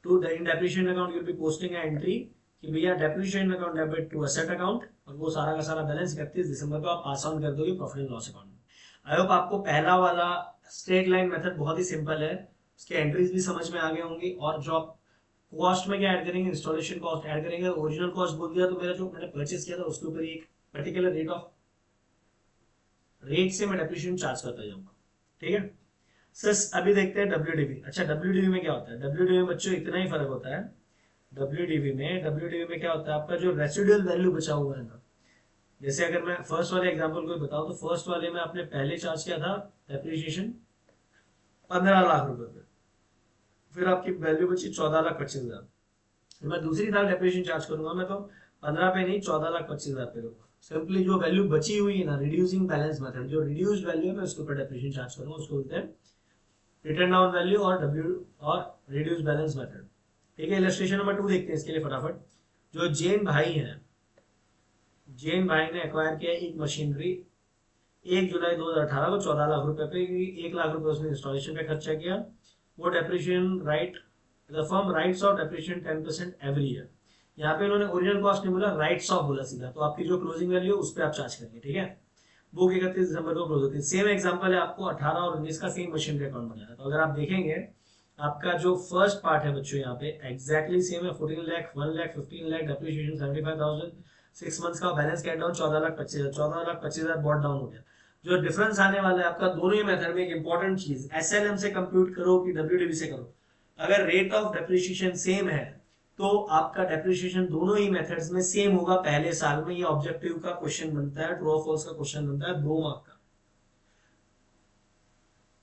Speaker 1: to the in depreciation account, you will be posting an entry कि भैया depreciation account debit to asset account, और वो सारा का सारा बैलेंस 31 दिसंबर को आप पास ऑन कर दोगे प्रॉफिट एंड लॉस अकाउंट में। आई होप आपको पहला वाला स्ट्रेट लाइन मेथड बहुत ही सिंपल है, उसके एंट्रीज भी समझ में आ गए होंगे, और जो आप कॉस्ट में क्या ऐड करेंगे, इंस्टॉलेशन कॉस्ट ऐड करेंगे, ओरिजिनल कॉस्ट बोल दिया तो मेरा जो मैंने परचेस किया था उसके ऊपर एक पर्टिकुलर रेट से मैं डेप्रिशिएशन चार्ज करता जाऊंगा। ठीक है सर, अभी देखते हैं डब्ल्यूडीवी। अच्छा डब्ल्यूडीवी में क्या होता है, डब्ल्यूडीवी में बच्चों इतना ही फर्क होता है, डब्ल्यूडीवी में क्या होता है, आपका जो रेसिडुअल वैल्यू बचा हुआ है ना, जैसे अगर मैं फर्स्ट वाले एग्जांपल को बताऊं तो फर्स्ट वाले में आपने पहले चार्ज किया था डेप्रिशिएशन 15 लाख रुपए पे, फिर आपकी वैल्यू बची 14,25,000, मैं दूसरी साल डेप्रिशिएशन चार्ज करूंगा, मैं तो 15 पे नहीं 14,25,000 पे करूंगा। सिंपली जो वैल्यू बची हुई है ना, रिड्यूसिंग बैलेंस मेथड, जो रिड्यूस्ड वैल्यू है मैं उसके ऊपर डेप्रिशिएशन चार्ज करूंगा, उसको बोलते हैं रिटर्न डाउन वैल्यू और रिड्यूस बैलेंस मेथड। ठीक है, इलस्ट्रेशन नंबर 2 देखते हैं इसके लिए फटाफट। जो जैन भाई हैं, जैन भाई ने एक्वायर किया एक मशीनरी 1 जुलाई 2018 को 14 लाख रुपए पे, 1 लाख रुपए उसने इंस्टॉलेशन पे खर्चा किया, वो depreciation right, the firm rights of depreciation 10% every year. यहाँ पे इन्होंने ओरिजिनल कॉस्ट नहीं बोला, राइट्स ऑफ बोला सीधा, तो आपकी जो क्लोजिंग वैल्यू है उस पर आप चार्ज करेंगे। ठीक है, बुक 31 दिसंबर को क्लोज होती है। सेम एग्जांपल है, आपको 18 और 19 का सेम मशीनरी अकाउंट बनाया, तो अगर आप देखेंगे आपका जो फर्स्ट पार्ट है बच्चों यहाँ पे एग्जैक्टली सेम है, 14 लाख, 1 लाख, 15 लाख डेप्रिशिएशन 75,000, 6 मंथ्स का balance carried down 14,25,000, 14,25,000 brought down हो गया। जो डिफरेंस आने वाला है आपका दोनों ही मेथड में, एक इंपॉर्टेंट चीज, एसएलएम से कंप्यूट करो कि डब्ल्यूडीवी से करो, अगर रेट ऑफ डेप्रिशिएशन सेम है तो आपका डेप्रिशिएशन दोनों ही मेथड्स में सेम होगा पहले साल में। ये ऑब्जेक्टिव का क्वेश्चन बनता है, ट्रू और फॉल्स का क्वेश्चन बनता है 2 मार्क का।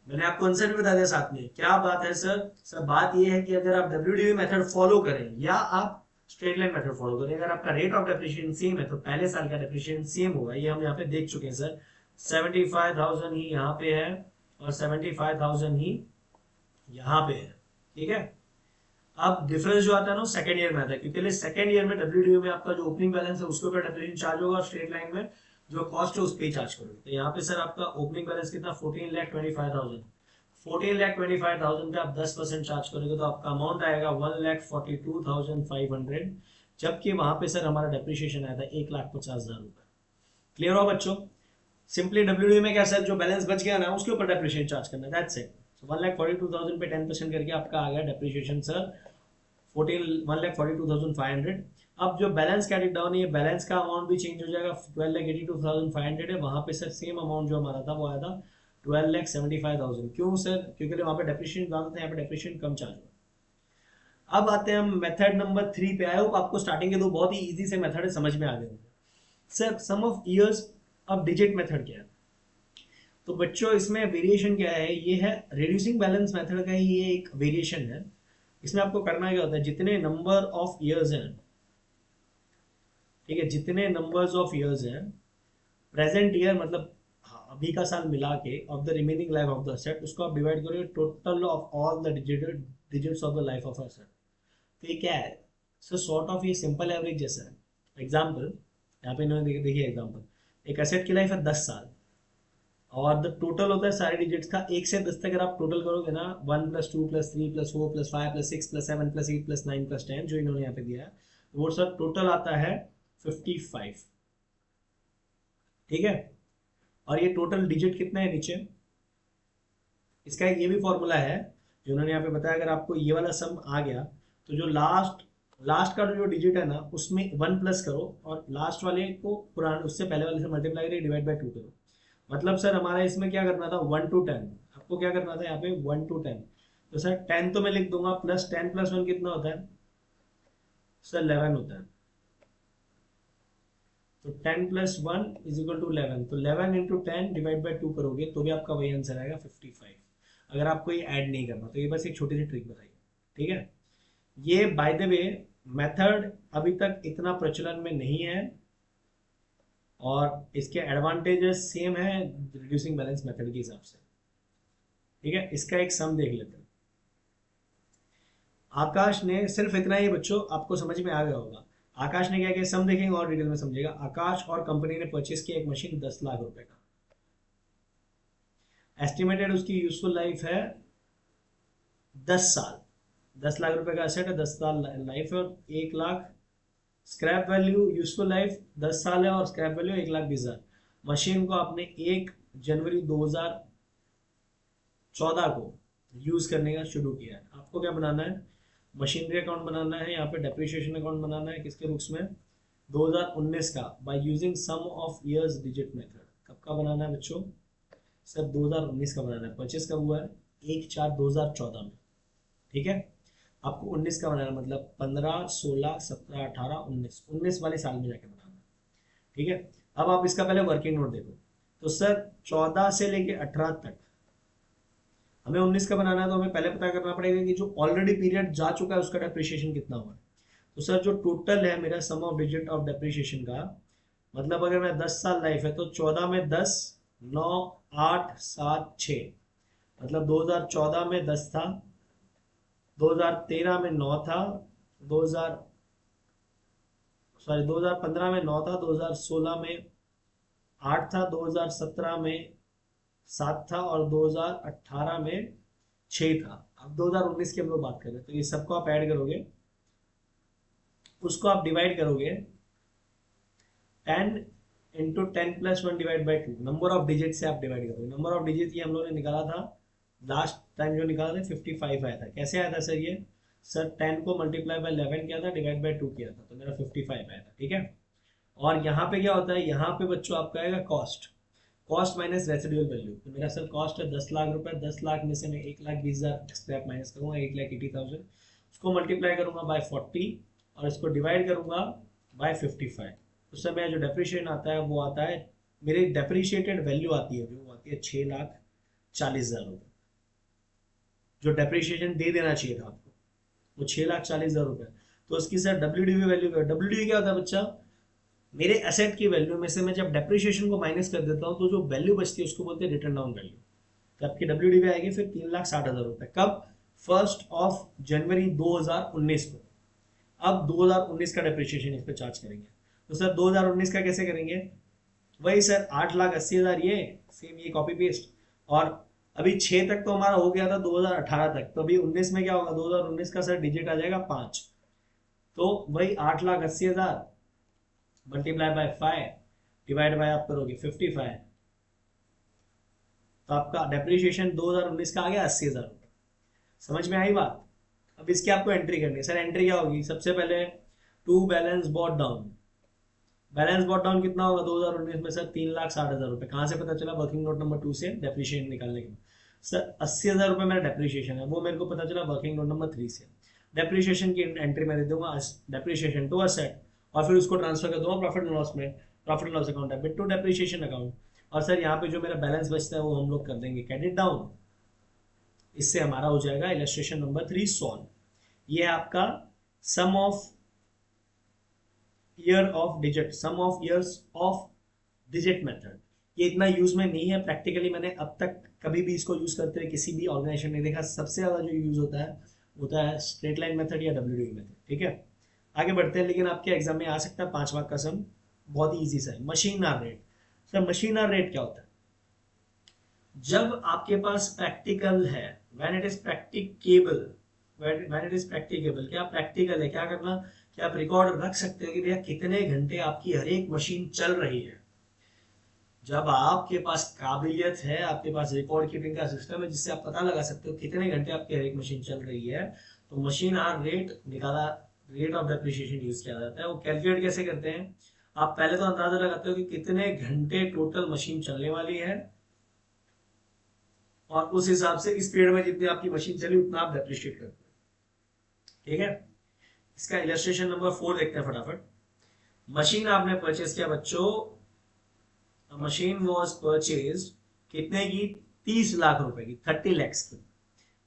Speaker 1: मैंने आपको आंसर भी बता दिया साथ में। क्या बात है सर बात ये है कि अगर आप डब्ल्यूडीवी मेथड फॉलो करें या आप स्ट्रेट लाइन मेथड फॉलो करें, अगर आपका रेट ऑफ डेप्रिशिएशन सेम है तो पहले साल का डेप्रिशिएशन सेम होगा। ये हम यहाँ पे देख चुके हैं सर, 75,000 ही यहाँ पे है और 75,000 ही यहाँ पे है। ठीक है, अब डिफरेंस जो आता है ना सेकंड ईयर में आता है, क्योंकि सेकंड ईयर में डब्ल्यूडीवी में आपका जो ओपनिंग बैलेंस है उसके ऊपर डेप्रिशिएशन चार्ज होगा, स्ट्रेट लाइन में जो कॉस्ट है उस पे चार्ज करोगे। तो यहाँ पे सर आपका ओपनिंग बैलेंस कितना, 14,25,000, 14,25,000 पे आप 10% चार्ज करोगे तो आपका अमाउंट आएगा 1,42,500, जबकि वहां पे सर हमारा डेप्रिशिएशन आया था 1,50,000 रुपए। क्लियर हो बच्चों, सिंपली डब्ल्यूडीवी में क्या सर, जो बैलेंस बच गया ना उसके ऊपर डेप्रिशिएशन चार्ज करना है, दैट्स इट। 1,42,000 पे 10% करके आपका आ गया डेप्रिशिएशन सर 1,42,500। अब जो बैलेंस कैटेड डाउन है, ये बैलेंस का अमाउंट भी चेंज हो जाएगा। 12,82,500 है, वहां पे सर सेम अमाउंट जो हमारा था वो आया था 12,75,000। क्यों सर? क्योंकि वहां पे डेप्रिसिएशन ज्यादा था, यहाँ पे डेप्रिसिएशन कम चार्ज हुआ। अब आते हैं हम मेथड नंबर 3 पे। आई होप आपको स्टार्टिंग के दो बहुत ही इजी से मेथड समझ में आ गए होंगे। Sir sum of years of digit method क्या है? तो बच्चों इसमें वेरिएशन क्या है? ये है रिड्यूसिंग बैलेंस मेथड का ही ये एक वेरिएशन है। इसमें आपको करना क्या होता है, जितने नंबर ऑफ ईयर्स हैं, ठीक है, जितने नंबर्स ऑफ ईयर्स हैं, प्रेजेंट ईयर मतलब हाँ, अभी का साल मिला के, of the remaining life of the asset, उसको आप डिवाइड करोगे total of all the digits of the life of asset. तो ये क्या है? सो सॉर्ट ऑफ ये सिंपल एवरेज जैसा है। एग्जाम्पल यहाँ पे इन्होंने देखिए एग्जाम्पल, एक एसेट की लाइफ है 10 साल और द टोटल होता है सारे डिजिट्स का 1 से 10 तक। अगर आप टोटल करोगे ना, 1+2+3+4+5+6+7+8+9+10 जो इन्होंने यहाँ पे दिया है, वो सब टोटल आता है 55। ठीक है, और ये टोटल डिजिट कितना है नीचे, इसका ये भी फॉर्मूला है जो उन्होंने यहाँ पे बताया। अगर आपको ये वाला सम आ गया तो जो लास्ट लास्ट का जो डिजिट है ना, उसमें 1 प्लस करो और लास्ट वाले को पुराने उससे पहले वाले से मल्टीप्लाई करके डिवाइड बाय 2 करो। मतलब सर हमारा इसमें क्या करना था, 1 to 10। आपको क्या करना था यहाँ पे 1 to 10। तो सर 10 तो मैं लिख दूंगा, प्लस 10+1 कितना होता है सर? 11 होता है। तो 10+1 = 11। तो 11 इंटू 10 डिवाइड बाई 2 करोगे तो भी आपका वही आंसर आएगा 55। अगर आपको ये ऐड नहीं करना तो ये बस एक छोटी सी ट्रिक बताइए। ठीक है, ये बाय द वे मेथड अभी तक इतना प्रचलन में नहीं है और इसके एडवांटेजेस सेम है रिड्यूसिंग बैलेंस मेथड के हिसाब से। ठीक है, इसका एक सम देख लेते हैं। आकाश ने, सिर्फ इतना ही बच्चों आपको समझ में आ गया होगा, आकाश ने क्या किया, सम देखेंगे और डिटेल में समझेगा। आकाश और कंपनी ने परचेस किया एक मशीन 10 लाख रुपए का। एस्टिमेटेड उसकी यूजफुल लाइफ है 10 साल। 10 लाख रुपए का एसेट है, 10 साल लाइफ है और 1 lakh scrap value. Useful life 10 साल है और स्क्रैप वैल्यू 1,20,000। मशीन को आपने 1 जनवरी 2014 को यूज करने का शुरू किया है। आपको क्या बनाना है, मशीनरी अकाउंट बनाना है, यहाँ पे डेप्रिसिएशन अकाउंट बनाना है। किसके बुक्स में? 2019 का, by using sum of years digit method. कब का बनाना है बच्चों? सर 2019 का बनाना है। परचेस कब हुआ है? 1/4/2014 में। ठीक है, आपको 19 का बनाना है, मतलब 15, 16, 17, 18, 19 वाले साल में जाके बनाना है। ठीक है, अब आप इसका पहले वर्किंग नोट देखो। तो सर 14 से लेके 18 तक हमें 19 का बनाना है, तो हमें पहले पता करना पड़ेगा कि जो ऑलरेडी पीरियड जा चुका है उसका डेप्रिसिएशन कितना हुआ है। तो सर जो टोटल है मेरा सम ऑफ डिजिट ऑफ डेप्रिसिएशन का, मतलब अगर मैं 10 साल लाइफ है तो 14 में 10, 9, 8, 7, 6, मतलब 2014 में 10 था, 2013 में 9 था, 2000 2015 में 9 था, 2016 में 8 था, 2017 में 7 था और 2018 में 6 था। अब 2019 की हम लोग बात कर रहे हैं, तो ये सबको आप ऐड करोगे, उसको आप डिवाइड करोगे 10 into 10+1 divide by 2, number of digit से आप डिवाइड करोगे। नंबर ऑफ डिजिट ये हम लोगों ने निकाला था लास्ट टाइम, जो निकाला था 55 आया था। कैसे आया था सर ये? सर 10 को मल्टीप्लाई बाय 11 किया था, डिवाइड बाय 2 किया था, तो मेरा 55 आया था। ठीक है, और यहाँ पे क्या होता है, यहाँ पे बच्चों आपका आएगा cost, cost minus residual value. तो मेरा सर कॉस्ट है 10 लाख रुपए, 10 लाख में से मैं 1,20,000 स्क्रैप माइनस करूंगा, 1,80,000, उसको मल्टीप्लाई करूंगा बाय 40 और इसको डिवाइड करूंगा बाय 55। उस समय जो डेप्रिशिएशन आता है वो आता है, मेरी डेप्रिशिएटेड वैल्यू आती है जो, वो आती है 6,40,000 रुपये। जो डेप्रिशिएशन दे देना चाहिए था आपको वो 6,40,000 रुपये। तो उसकी सर डब्ल्यूडीवी वैल्यू क्या? डब्ल्यूडीवी क्या होता है बच्चा? मेरे एसेट की वैल्यू में से मैं जब डेप्रिशिएशन को माइनस कर देता हूँ तो जो वैल्यू बचती है उसको बोलते हैं रिटर्न डाउन वैल्यू। तो आपकी डब्ल्यूडीवी आएगी फिर 3,60,000 रुपये। कब? 1 जनवरी 2019 को। अब 2019 का डेप्रिशिएशन इस पर चार्ज करेंगे। तो सर 2019 का कैसे करेंगे? वही सर 8,80,000 ये सेम, ये कॉपी पेस्ट, और अभी 6 तक तो हमारा हो गया था 2018 तक, तो अभी 19 में क्या होगा? 2019 का सर डिजिट आ जाएगा 5, तो वही 8,80,000 मल्टीप्लाई बाय 5 डिवाइड बाय आप करोगे 55, तो आपका डेप्रिशिएशन 2019 का आ गया 80,000 रुपये। समझ में आई बात? अब इसकी आपको एंट्री करनी है। सर एंट्री क्या होगी? सबसे पहले to balance brought down. Balance brought down कितना होगा 2019 में? सर 3,60,000 रुपये। कहाँ से पता चला? वर्किंग नोट नंबर 2 से डेप्रिशिएशन निकालने के बाद। सर 80,000 रुपये मेरा डेप्रिशिएशन है, वो मेरे को पता चला वर्किंग नोट नंबर 3 से। डेप्रिशिएशन की एंट्री मैं दे दूंगा डेप्रिशिएशन टू असेट, और फिर उसको ट्रांसफर कर दूंगा प्रॉफिट एंड लॉस में, प्रॉफिट एंड लॉस अकाउंट है टू डेप्रिशिएशन अकाउंट। और सर यहाँ पे जो मेरा बैलेंस बचता है वो हम लोग कर देंगे क्रेडिट डाउन। इससे हमारा हो जाएगा इलस्ट्रेशन नंबर 3 सॉल्व। ये है आपका sum of year of digit, sum of years of digit method. ये इतना यूज में नहीं है प्रैक्टिकली, मैंने अब तक कभी भी इसको यूज करते हुए किसी भी ऑर्गेनाइजेशन ने देखा। सबसे ज्यादा जो यूज होता है स्ट्रेट लाइन मेथड या WDV मेथड। ठीक है, आगे बढ़ते हैं। लेकिन आपके एग्जाम में आ सकता है 5 मार्क का सम, बहुत ही ईजी सा है। Machine hour rate. Sir machine hour rate क्या होता है? जब आपके पास प्रैक्टिकल है, when it is practicable, when it is practicable, क्या प्रैक्टिकल है? क्या करना कि आप रिकॉर्ड रख सकते हो कि भैया कितने घंटे आपकी हर एक मशीन चल रही है। जब आपके पास काबिलियत है, आपके पास रिकॉर्ड कीपिंग का सिस्टम है जिससे आप पता लगा सकते हो कितने घंटे आपकी हर एक मशीन चल रही है, तो मशीन आर रेट निकाला, रेट ऑफ डेप्रिसिएशन यूज किया जाता है। वो कैलकुलेट कैसे करते हैं? आप पहले तो अंदाजा लगाते हो कि कितने घंटे टोटल मशीन चलने वाली है, और उस हिसाब से इस पीरियड में जितनी आपकी मशीन चली उतना आप डेप्रिशिएट करते हो। ठीक है, इसका इलस्ट्रेशन नंबर 4 देखते हैं फटाफट। मशीन आपने परचेज किया बच्चों, मशीन वॉज परचेज कितने की? 30 लाख रुपए की, 30 लैक्स की,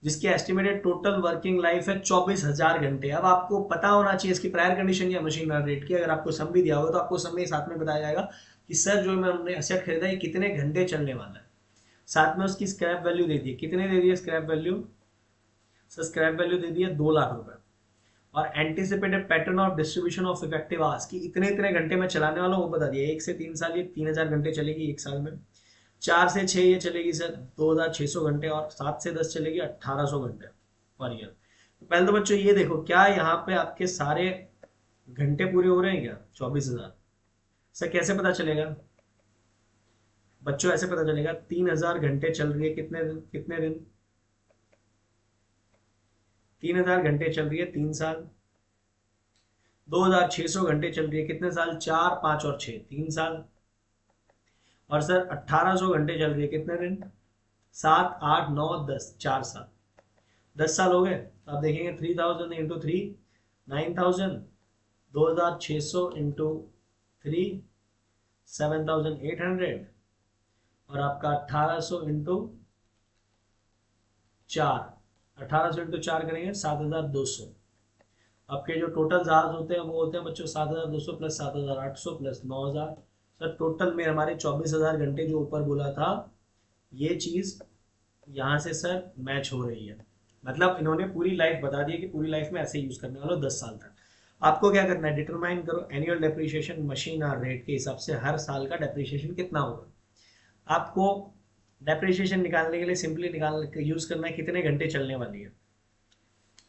Speaker 1: जिसकी एस्टिमेटेड टोटल वर्किंग लाइफ है 24,000 घंटे। अब आपको पता होना चाहिए इसकी प्रायर कंडीशन क्या मशीन रेट की। अगर आपको सम भी दिया होगा तो आपको सम में साथ में बताया जाएगा कि सर जो हमने एसेट खरीदा है कितने घंटे चलने वाला है। साथ में उसकी स्क्रैप वैल्यू दे दी, कितने दे दिए scrap value? Sir scrap value दे दी है 2 लाख रुपए, और anticipated pattern of distribution of effective hours की इतने इतने घंटे में चलाने वाला वो बता दिया। 1 से 3 साल ये 3,000 घंटे चलेगी एक साल में। 4 से 6 ये चलेगी सर 2,600 घंटे, और 7 से 10 चलेगी 1,800 घंटे पर ईयर। तो पहले तो बच्चों ये देखो, क्या यहाँ पे आपके सारे घंटे पूरे हो रहे हैं क्या? 24,000। सर कैसे पता चलेगा बच्चों? ऐसे पता चलेगा 3,000 घंटे चल रही है कितने दिन? 3,000 घंटे चल रही है 3 साल। 2,600 घंटे चल रही है कितने साल? 4, 5 और 6, 3 साल। और सर 1,800 घंटे चल रही है कितने दिन? 7, 8, 9, 10, 4 साल। 10 साल हो गए। तो आप देखेंगे 3,000 इंटू 3 9,000, 2,600 इंटू 3 7,800, और आपका 1,800 इंटू 4, 1,800 इंटू 4 करेंगे 7,200। आपके जो टोटल आवर्स होते हैं वो होते हैं बच्चों 7,200 प्लस 7,800 प्लस 9,000। सर टोटल में हमारे 24,000 घंटे जो ऊपर बोला था, ये चीज यहाँ से सर मैच हो रही है। मतलब इन्होंने पूरी लाइफ बता दी है कि पूरी लाइफ में ऐसे यूज करने वालों 10 साल तक। आपको क्या करना है? डिटरमाइन करो annual depreciation machine hour rate के हिसाब से हर साल का डेप्रिसिएशन कितना होगा। आपको डेप्रिसिएशन निकालने के लिए सिंपली यूज करना है कितने घंटे चलने वाली है।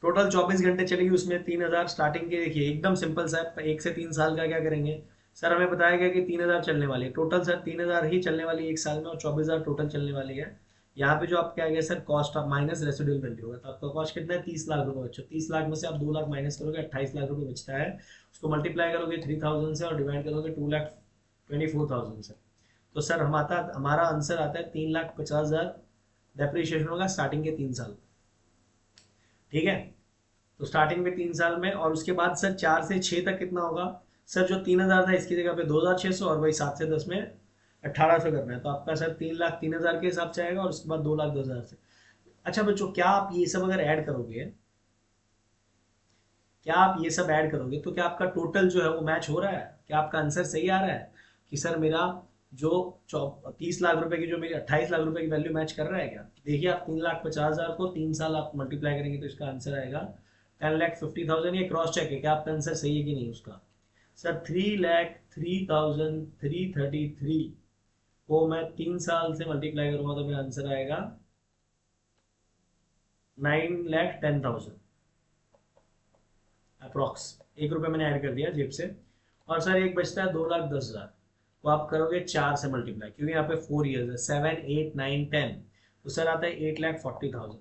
Speaker 1: टोटल 24 घंटे चलेगी, उसमें 3,000 स्टार्टिंग के। देखिए एकदम सिंपल सा है, 1 से 3 साल का क्या करेंगे? सर हमें बताया गया कि 3,000 चलने वाली है टोटल। सर 3,000 ही चलने वाली है एक साल में, और 24,000 टोटल चलने वाली है। यहाँ पे जो आपका आ गया sir cost of minus residual value होगा, तो आपका कॉस्ट कितना है? 30 लाख रुपए बच्चों। 30 लाख में से आप 2 लाख माइनस करोगे, 28 लाख रुपए बचता है। उसको मल्टीप्लाई करोगे 3,000 से और डिवाइड करोगे 2,24,000 से। तो सर हमारा आंसर आता है 3,50,000 डेप्रिसिएशन होगा स्टार्टिंग के 3 साल। ठीक है, तो स्टार्टिंग में 3 साल में, और उसके बाद सर 4 से 6 तक कितना होगा? सर जो 3,000 था इसकी जगह पे 2,600, और वही 7 से 10 में 1,800 करना है। तो आपका सर 3,03,000 के हिसाब से आएगा, और उसके बाद 2,10,000 से। अच्छा बच्चों, क्या आप ये सब अगर ऐड करोगे, तो क्या आपका टोटल जो है वो मैच हो रहा है? क्या आपका आंसर सही आ रहा है कि सर मेरा जो 30 लाख रुपए की जो मेरी 28 लाख रुपए की वैल्यू मैच कर रहा है क्या? देखिए आप 3,50,000 को 3 साल आप मल्टीप्लाई करेंगे तो इसका आंसर आएगा 10,50,000। ये क्रॉस चेक है कि आपका आंसर सही है कि नहीं उसका। सर 3,03,333 को मैं 3 साल से मल्टीप्लाई करूंगा तो मेरा आंसर आएगा 9,10,000 अप्रोक्स। 1 रुपये मैंने ऐड कर दिया जेब से। और सर एक बचता है 2,10,000, वो आप करोगे 4 से मल्टीप्लाई, क्योंकि यहाँ पे 4 ईयर्स है, 7, 8, 9, 10, तो सर आता है 8,40,000।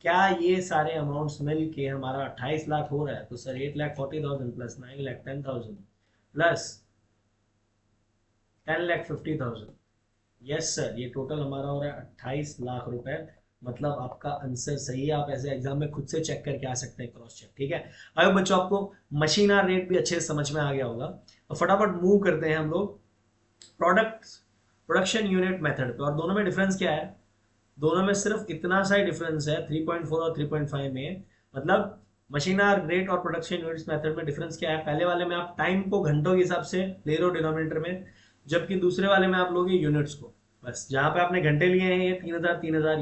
Speaker 1: क्या ये सारे अमाउंट्स मिल के हमारा 28 लाख हो रहा है? तो sir 8,40,000 plus 9,10,000 plus 10,50,000, yes sir, ये टोटल हमारा हो रहा है 28 लाख रुपए। मतलब आपका आंसर सही है। आप ऐसे एग्जाम में खुद से चेक करके आ सकते हैं, क्रॉस चेक। ठीक है, अगर बच्चों आपको मशीन आर रेट भी अच्छे से समझ में आ गया होगा, तो फटाफट मूव करते हैं हम लोग प्रोडक्ट प्रोडक्शन यूनिट मेथड पे। और दोनों में डिफरेंस क्या है? दोनों में सिर्फ इतना सा ही डिफरेंस है 3.4 और 3.5 में। मतलब मशीन आर रेट और प्रोडक्शन यूनिट्स मेथड में डिफरेंस क्या है? पहले वाले में आप टाइम को घंटों के हिसाब से ले रहे हो डिनोमिनेटर में, जबकि दूसरे वाले में आप लोगे यूनिट्स को। बस जहां पे आपने घंटे लिए हैं, ये 3,000 3,000,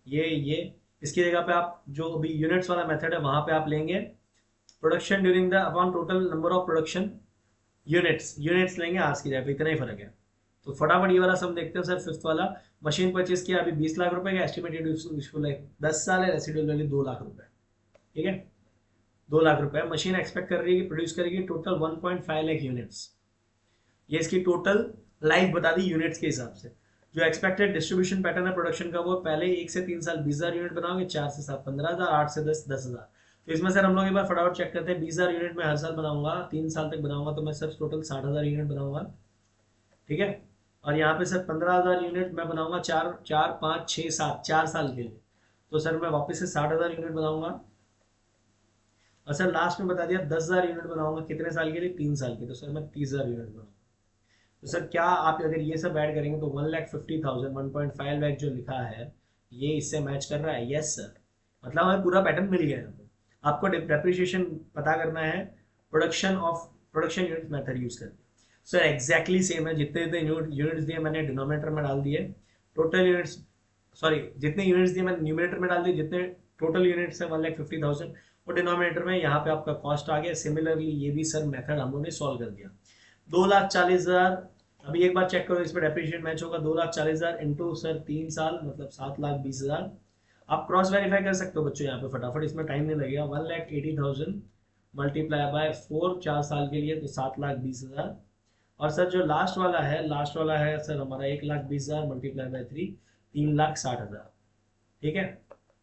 Speaker 1: ये इसकी जगह पे आप जो अभी यूनिट्स वाला मेथड है वहां पे आप लेंगे production during the upon total number of production units लेंगे आवर्स की जगह पे। इतना ही फर्क है। तो फटाफट ये वाला सम देखते हैं सर। फिफ्थ वाला, मशीन परचेज किया अभी 20 लाख रुपए का, एस्टिमेटेड यूजफुल है 10 साल है, रेसिडुअल वैल्यू 2 लाख रुपए। ठीक है, 2 लाख रुपए मशीन एक्सपेक्ट कर रही है कि प्रोड्यूस करेगी टोटल 1.5 लाख यूनिट्स। ये इसकी टोटल लाइफ बता दी यूनिट्स के हिसाब से। जो एक्सपेक्टेड डिस्ट्रीब्यूशन पैटर्न है प्रोडक्शन का, वो पहले 1 से 3 साल 20,000 यूनिट बनाओगे, 4 से 7 15,000, 8 से 10 10,000। तो इसमें सर हम लोग एक बार फटाफट चेक करते हैं। 20,000 यूनिट में हर साल बनाऊंगा, 3 साल तक बनाऊंगा, तो मैं सर टोटल 60,000 यूनिट बनाऊंगा। ठीक है, और यहाँ पे सर 15,000 यूनिट मैं बनाऊंगा 4 4 5 6 7 4 साल के लिए। तो सर मैं वापस से 60,000 यूनिट बनाऊंगा। और सर लास्ट में बता दिया 10,000 यूनिट बनाऊंगा कितने साल के लिए? 3 साल के। तो सर मैं 30,000 यूनिट बनाऊंगा। तो सर क्या आप अगर ये सब ऐड करेंगे तो 1,50,000 1.5 लाख जो लिखा है ये इससे मैच कर रहा है? Yes sir. मतलब हमें पूरा पैटर्न मिल गया है। आपको डेप्रिसिएशन पता करना है प्रोडक्शन यूनिट मेथड यूज करके। सर एग्जैक्टली सेम है। जितने जितने यूनिट्स दिए मैंने डिनोमिनेटर में डाल दिए, टोटल यूनिट्स, सॉरी जितने यूनिट्स दिए मैंने न्यूमिनेटर में डाल दिए, जितने टोटल यूनिट्स है 1,50,000 वो डिनोमिनेटर में। यहाँ पे आपका कॉस्ट आ गया। सिमिलरली ये भी सर मेथड हम लोगों ने सॉल्व कर दिया। 2,40,000, अभी एक बार चेक करो इस पर डेप्रिशिएशन मैच होगा। 2,40,000 इंटू सर 3 साल मतलब 7,20,000। आप क्रॉस वेरीफाई कर सकते हो बच्चों यहाँ पे फटाफट, इसमें टाइम नहीं लगेगा। 1,80,000 मल्टीप्लाई बाय 4 4 साल के लिए, तो 7,20,000। और सर जो लास्ट वाला है सर हमारा 1,20,000 मल्टीप्लाई बाय 3, 3,60,000। ठीक है,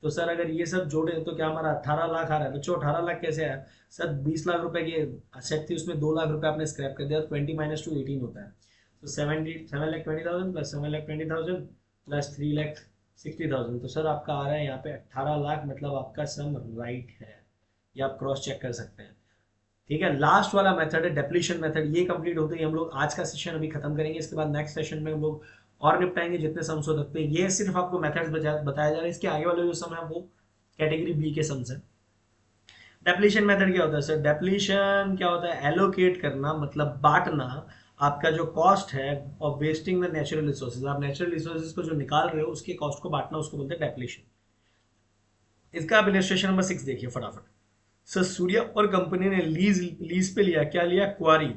Speaker 1: तो सर अगर ये सब जोड़े तो क्या हमारा 18 लाख आ रहा है बच्चों। 18 लाख कैसे आया? सर 20 लाख रुपए की असेट थी, उसमें 2 लाख रुपए आपने स्क्रैप कर दिया। 20 माइनस 2 18 होता है। तो 7,20,000 प्लस 7,20,000 प्लस 3,60,000। तो सर आपका आ रहा है यहाँ पे 18 लाख। मतलब आपका सम राइट है, ये आप क्रॉस चेक कर सकते हैं। ठीक है, लास्ट वाला मेथड है डेप्लीशन मेथड। ये कंप्लीट होते ही हम लोग आज का सेशन अभी खत्म करेंगे। इसके बाद नेक्स्ट सेशन में हम लोग और निपटाएंगे जितने सम्स हो सकते हैं। ये सिर्फ आपको मेथड्स बताया जा रहा है। इसके आगे वाले जो सम है वो कैटेगरी बी के सम्स है। डेप्लीशन मेथड क्या होता है सर? डेप्लीशन क्या होता है? एलोकेट करना, मतलब बांटना आपका जो कॉस्ट है of wasting the natural resources. आप नेचुरल रिसोर्सेज को जो निकाल रहे हो उसके कॉस्ट को बांटना, उसको बोलते हैं डेप्लीशन। इसका आप इलस्ट्रेशन नंबर 6 देखिए फटाफट। सर सूर्या और कंपनी ने लीज पे लिया, क्या लिया? क्वारी।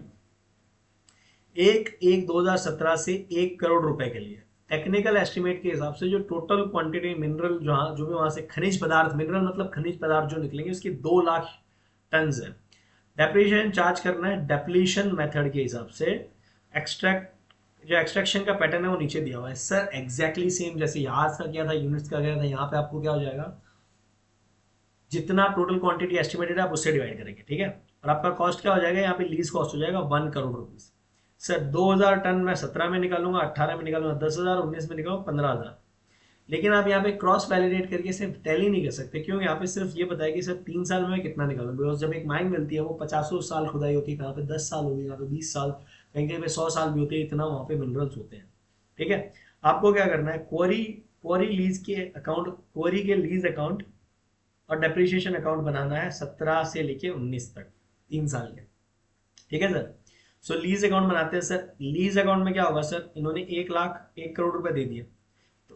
Speaker 1: 1/1/2017 से 1 करोड़ रुपए के लिए। टेक्निकल एस्टिमेट के हिसाब से जो टोटल क्वांटिटी मिनरल जो भी वहां से खनिज पदार्थ, मिनरल मतलब खनिज पदार्थ जो निकलेंगे उसकी 2 लाख टन है। डेप्रीशिएशन चार्ज करना है डेप्लीशन मेथड के हिसाब से। एक्सट्रैक्ट जो एक्सट्रैक्शन का पैटर्न है वो नीचे दिया हुआ है सर। एग्जैक्टली सेम जैसे यहाँ का क्या था, यूनिट्स का क्या था, यहाँ पे आपको क्या हो जाएगा, जितना टोटल क्वांटिटी एस्टिमेटेड है आप उससे डिवाइड करेंगे। ठीक है, और आपका कॉस्ट क्या हो जाएगा? यहाँ पे लीज कॉस्ट हो जाएगा 1 करोड़ रुपीज। सर 2,000 टन मैं 17 में निकालूंगा, 18 में निकालूंगा 10,000, 19 में निकालूंगा 15,000। लेकिन आप यहाँ पे क्रॉस वैलिडेट करके सिर्फ टैली नहीं कर सकते, क्यों? यहाँ पे सिर्फ ये बताया कि सर 3 साल में कितना निकालूं। बिकॉज जब एक माइंग मिलती है वो 50 साल खुदाई होती है, कहाँ पे 10 साल होगी, यहाँ पे 20 साल, कहीं कहीं पे 100 साल भी होते हैं। इतना वहाँ पे मिनरल्स होते हैं। ठीक है, आपको क्या करना है? क्वारी लीज के अकाउंट, क्वारी के लीज अकाउंट और डेप्रिसिएशन अकाउंट बनाना है 17 से लेके 19 तक, 3 साल के। ठीक है सर, सो लीज अकाउंट बनाते हैं सर। लीज अकाउंट में क्या होगा सर? इन्होंने 1 करोड़ रुपए दे दिए, तो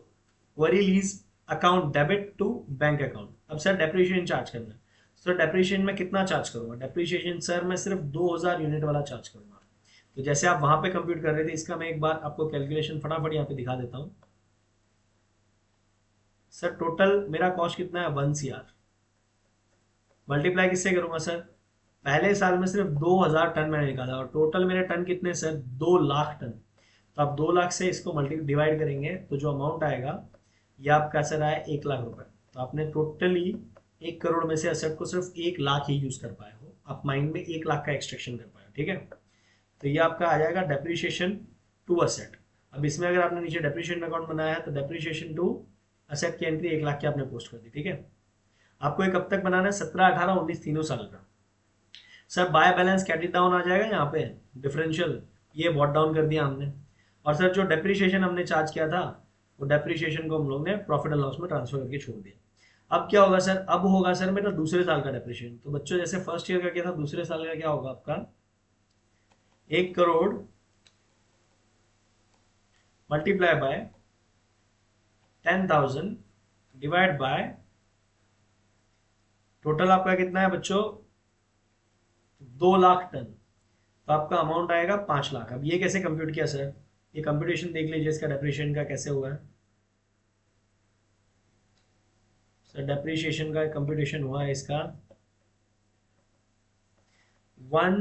Speaker 1: क्वेरी lease account debit to bank account. अब सर डेप्रिसिएशन चार्ज करना है। सर डेप्रिसिएशन में कितना चार्ज करूंगा? डेप्रिसिएशन सर मैं सिर्फ 2,000 यूनिट वाला चार्ज करूंगा। तो जैसे आप वहां पे कंप्यूट कर रहे थे, इसका मैं एक बार आपको कैलकुलेशन फटाफट यहाँ पे दिखा देता हूँ। सर टोटल मेरा कॉस्ट कितना है? 1 CR। मल्टीप्लाई किससे करूंगा सर? पहले साल में सिर्फ 2,000 टन मैंने निकाला और टोटल मेरे टन कितने सर? 2 लाख टन। तो आप 2 लाख से इसको मल्टी डिवाइड करेंगे तो जो अमाउंट आएगा ये आपका सर आया 1 लाख रुपए। तो आपने टोटली 1 करोड़ में से असेट को सिर्फ 1 लाख ही यूज कर पाए हो, आप माइंड में 1 लाख का एक्सट्रैक्शन कर पाए हो, ठीक है। तो ये आपका आ जाएगा डेप्रीशिएशन टू असेट। अब इसमें अगर आपने नीचे डेप्रीशिएशन अकाउंट बनाया है तो डेप्रीशिएशन टू असेट की एंट्री 1 लाख की आपने पोस्ट कर दी, ठीक है। आपको एक कब तक बनाना है, 17, 18, 19 तीनों साल का। Sir by balance carried down आ जाएगा यहाँ पे, डिफरेंशियल ये बॉट डाउन कर दिया हमने। और सर जो डेप्रीशिएशन हमने चार्ज किया था वो डेप्रीशिएशन को हम लोग ने प्रॉफिट एंड लॉस में ट्रांसफर करके छोड़ दिया। अब क्या होगा सर, अब होगा सर मेरा दूसरे साल का डेप्रीशिएशन। तो बच्चों जैसे फर्स्ट ईयर का क्या था, दूसरे साल का क्या होगा आपका, 1 crore multiply by 10,000 divide by total आपका कितना है बच्चों, 2 लाख टन। तो आपका अमाउंट आएगा 5 लाख। अब ये कैसे कंप्यूट किया सर, ये कंप्यूटेशन देख लीजिए इसका डेप्रिशिएशन का कैसे हुआ है। सर डेप्रिशिएशन का कंप्यूटेशन हुआ है इसका 1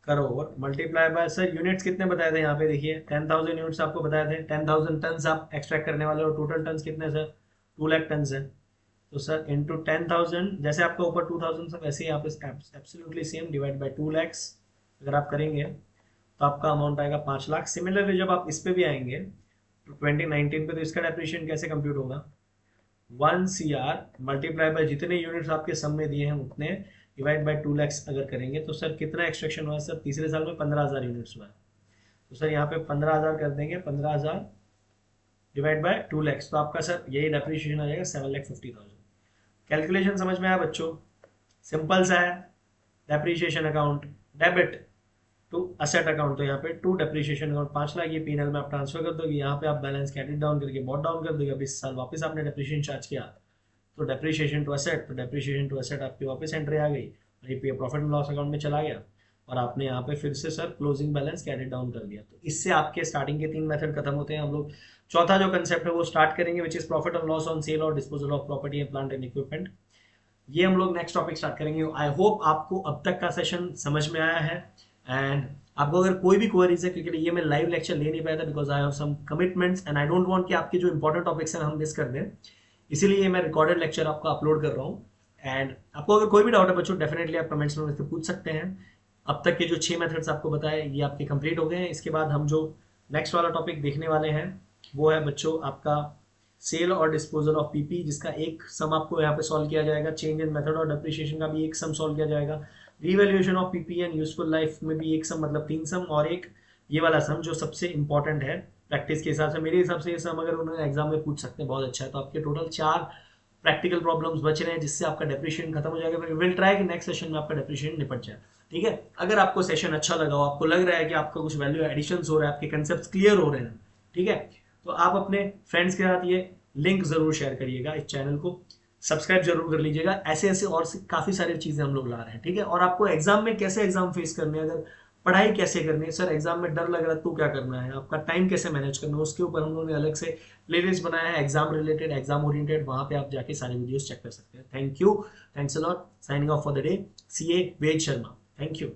Speaker 1: crore multiply by, sir units कितने बताए थे यहाँ पे देखिए, 10,000 यूनिट्स आपको बताए थे, 10,000 टन आप एक्सट्रैक्ट करने वाले हो, टोटल टन कितने सर 2 लाख टन है। तो सर इंटू 10,000, जैसे आपका ऊपर 2,000 सब ऐसे ही आप absolutely same divide by 2 lakhs अगर आप करेंगे तो आपका अमाउंट आएगा 5 लाख। सिमिलरली जब आप इस पे भी आएंगे 2019 पे तो इसका डेप्रिशिएशन कैसे कंप्यूट होगा, 1 CR मल्टीप्लाई बाय जितने यूनिट्स आपके सम में दिए हैं उतने डिवाइड बाय 2 lakhs अगर करेंगे तो सर कितना एक्सट्रैक्शन हुआ है सर, तीसरे साल में 15,000 यूनिट्स हुआ है। तो सर यहाँ पे 15,000 कर देंगे, 15,000 डिवाइड बाय 2 lakhs, तो आपका सर यही डेप्रिशिएशन आ जाएगा 7,50,000। कैलकुलेशन समझ में आया बच्चों, सिंपल सा है। Depreciation account debit to asset account, तो यहाँ पे टू डेप्रीशिएशन अकाउंट 5 लाख ये पीएनएल में आप ट्रांसफर कर दोगे, यहाँ पे आप बैलेंस कैटेड डाउन करके बॉट डाउन कर दोगे। अब इस साल वापस आपने डेप्रीशिएशन चार्ज किया तो डेप्रीशिएशन टू असेट, तो डेप्रीशिएशन टू असेट आपकी वापस एंट्री आ गई और ये प्रॉफिट एंड लॉस अकाउंट में चला गया और आपने यहाँ पे फिर से sir closing balance carried down कर दिया। तो इससे आपके स्टार्टिंग के 3 मेथड खत्म होते हैं। हम लोग चौथा जो कंसेप्ट है वो स्टार्ट करेंगे, which is profit and loss on sale और disposal of property and plant and equipment. ये हम लोग नेक्स्ट टॉपिक स्टार्ट करेंगे। आई होप आपको अब तक का सेशन समझ में आया है एंड आपको अगर कोई भी क्वेरीज है, क्योंकि ये मैं लाइव लेक्चर ले नहीं पाया था because I have some commitments and I don't want कि आपके जो इंपॉर्टेंट टॉपिक्स हैं हम मिस कर दें, इसीलिए मैं रिकॉर्डेड लेक्चर आपको अपलोड कर रहा हूँ। एंड आपको अगर कोई भी डाउट है बच्चों डेफिनेटली आप कमेंट्स में मुझसे पूछ सकते हैं। अब तक के जो 6 मेथड्स आपको बताए ये आपके कंप्लीट हो गए हैं। इसके बाद हम जो नेक्स्ट वाला टॉपिक देखने वाले हैं वो है बच्चों आपका सेल और डिस्पोजल ऑफ पीपी, जिसका एक सम आपको यहाँ पे सॉल्व किया जाएगा। चेंज इन मेथड और डेप्रिशिएशन का भी एक सम सॉल्व किया जाएगा। Revaluation of PP and useful life में भी एक सम, मतलब 3 सम, और एक ये वाला सम जो सबसे इंपॉर्टेंट है प्रैक्टिस के हिसाब से। मेरे हिसाब से ये सम अगर उन्होंने एग्जाम में पूछ सकते हैं बहुत अच्छा है। तो आपके टोटल 4 प्रैक्टिकल प्रॉब्लम्स बच रहे हैं जिससे आपका डेप्रिशिएशन खत्म हो जाएगा। फिर विल ट्राई कि नेक्स्ट सेशन में आपका डेप्रिशिएशन निपट जाए, ठीक है। अगर आपको सेशन अच्छा लगा हो, आपको लग रहा है कि आपका कुछ वैल्यू एडिशंस हो रहा है, आपके कंसेप्ट क्लियर हो रहे हैं, ठीक है, तो आप अपने फ्रेंड्स के साथ ये लिंक जरूर शेयर करिएगा, इस चैनल को सब्सक्राइब जरूर कर लीजिएगा। ऐसे ऐसे और काफी सारी चीजें हम लोग ला रहे हैं, ठीक है। और आपको एग्जाम में कैसे एग्जाम फेस करने हैं, अगर पढ़ाई कैसे करनी है, सर एग्जाम में डर लग रहा है तो क्या करना है, आपका टाइम कैसे मैनेज करना है, उसके ऊपर हम लोगों ने अलग से प्लेलिस्ट बनाया है एग्जाम रिलेटेड, एग्जाम ओरिएंटेड। वहां पे आप जाके सारी वीडियोस चेक कर सकते हैं। Thank you, thanks a lot, signing off for the day, CA Ved Sharma, thank you.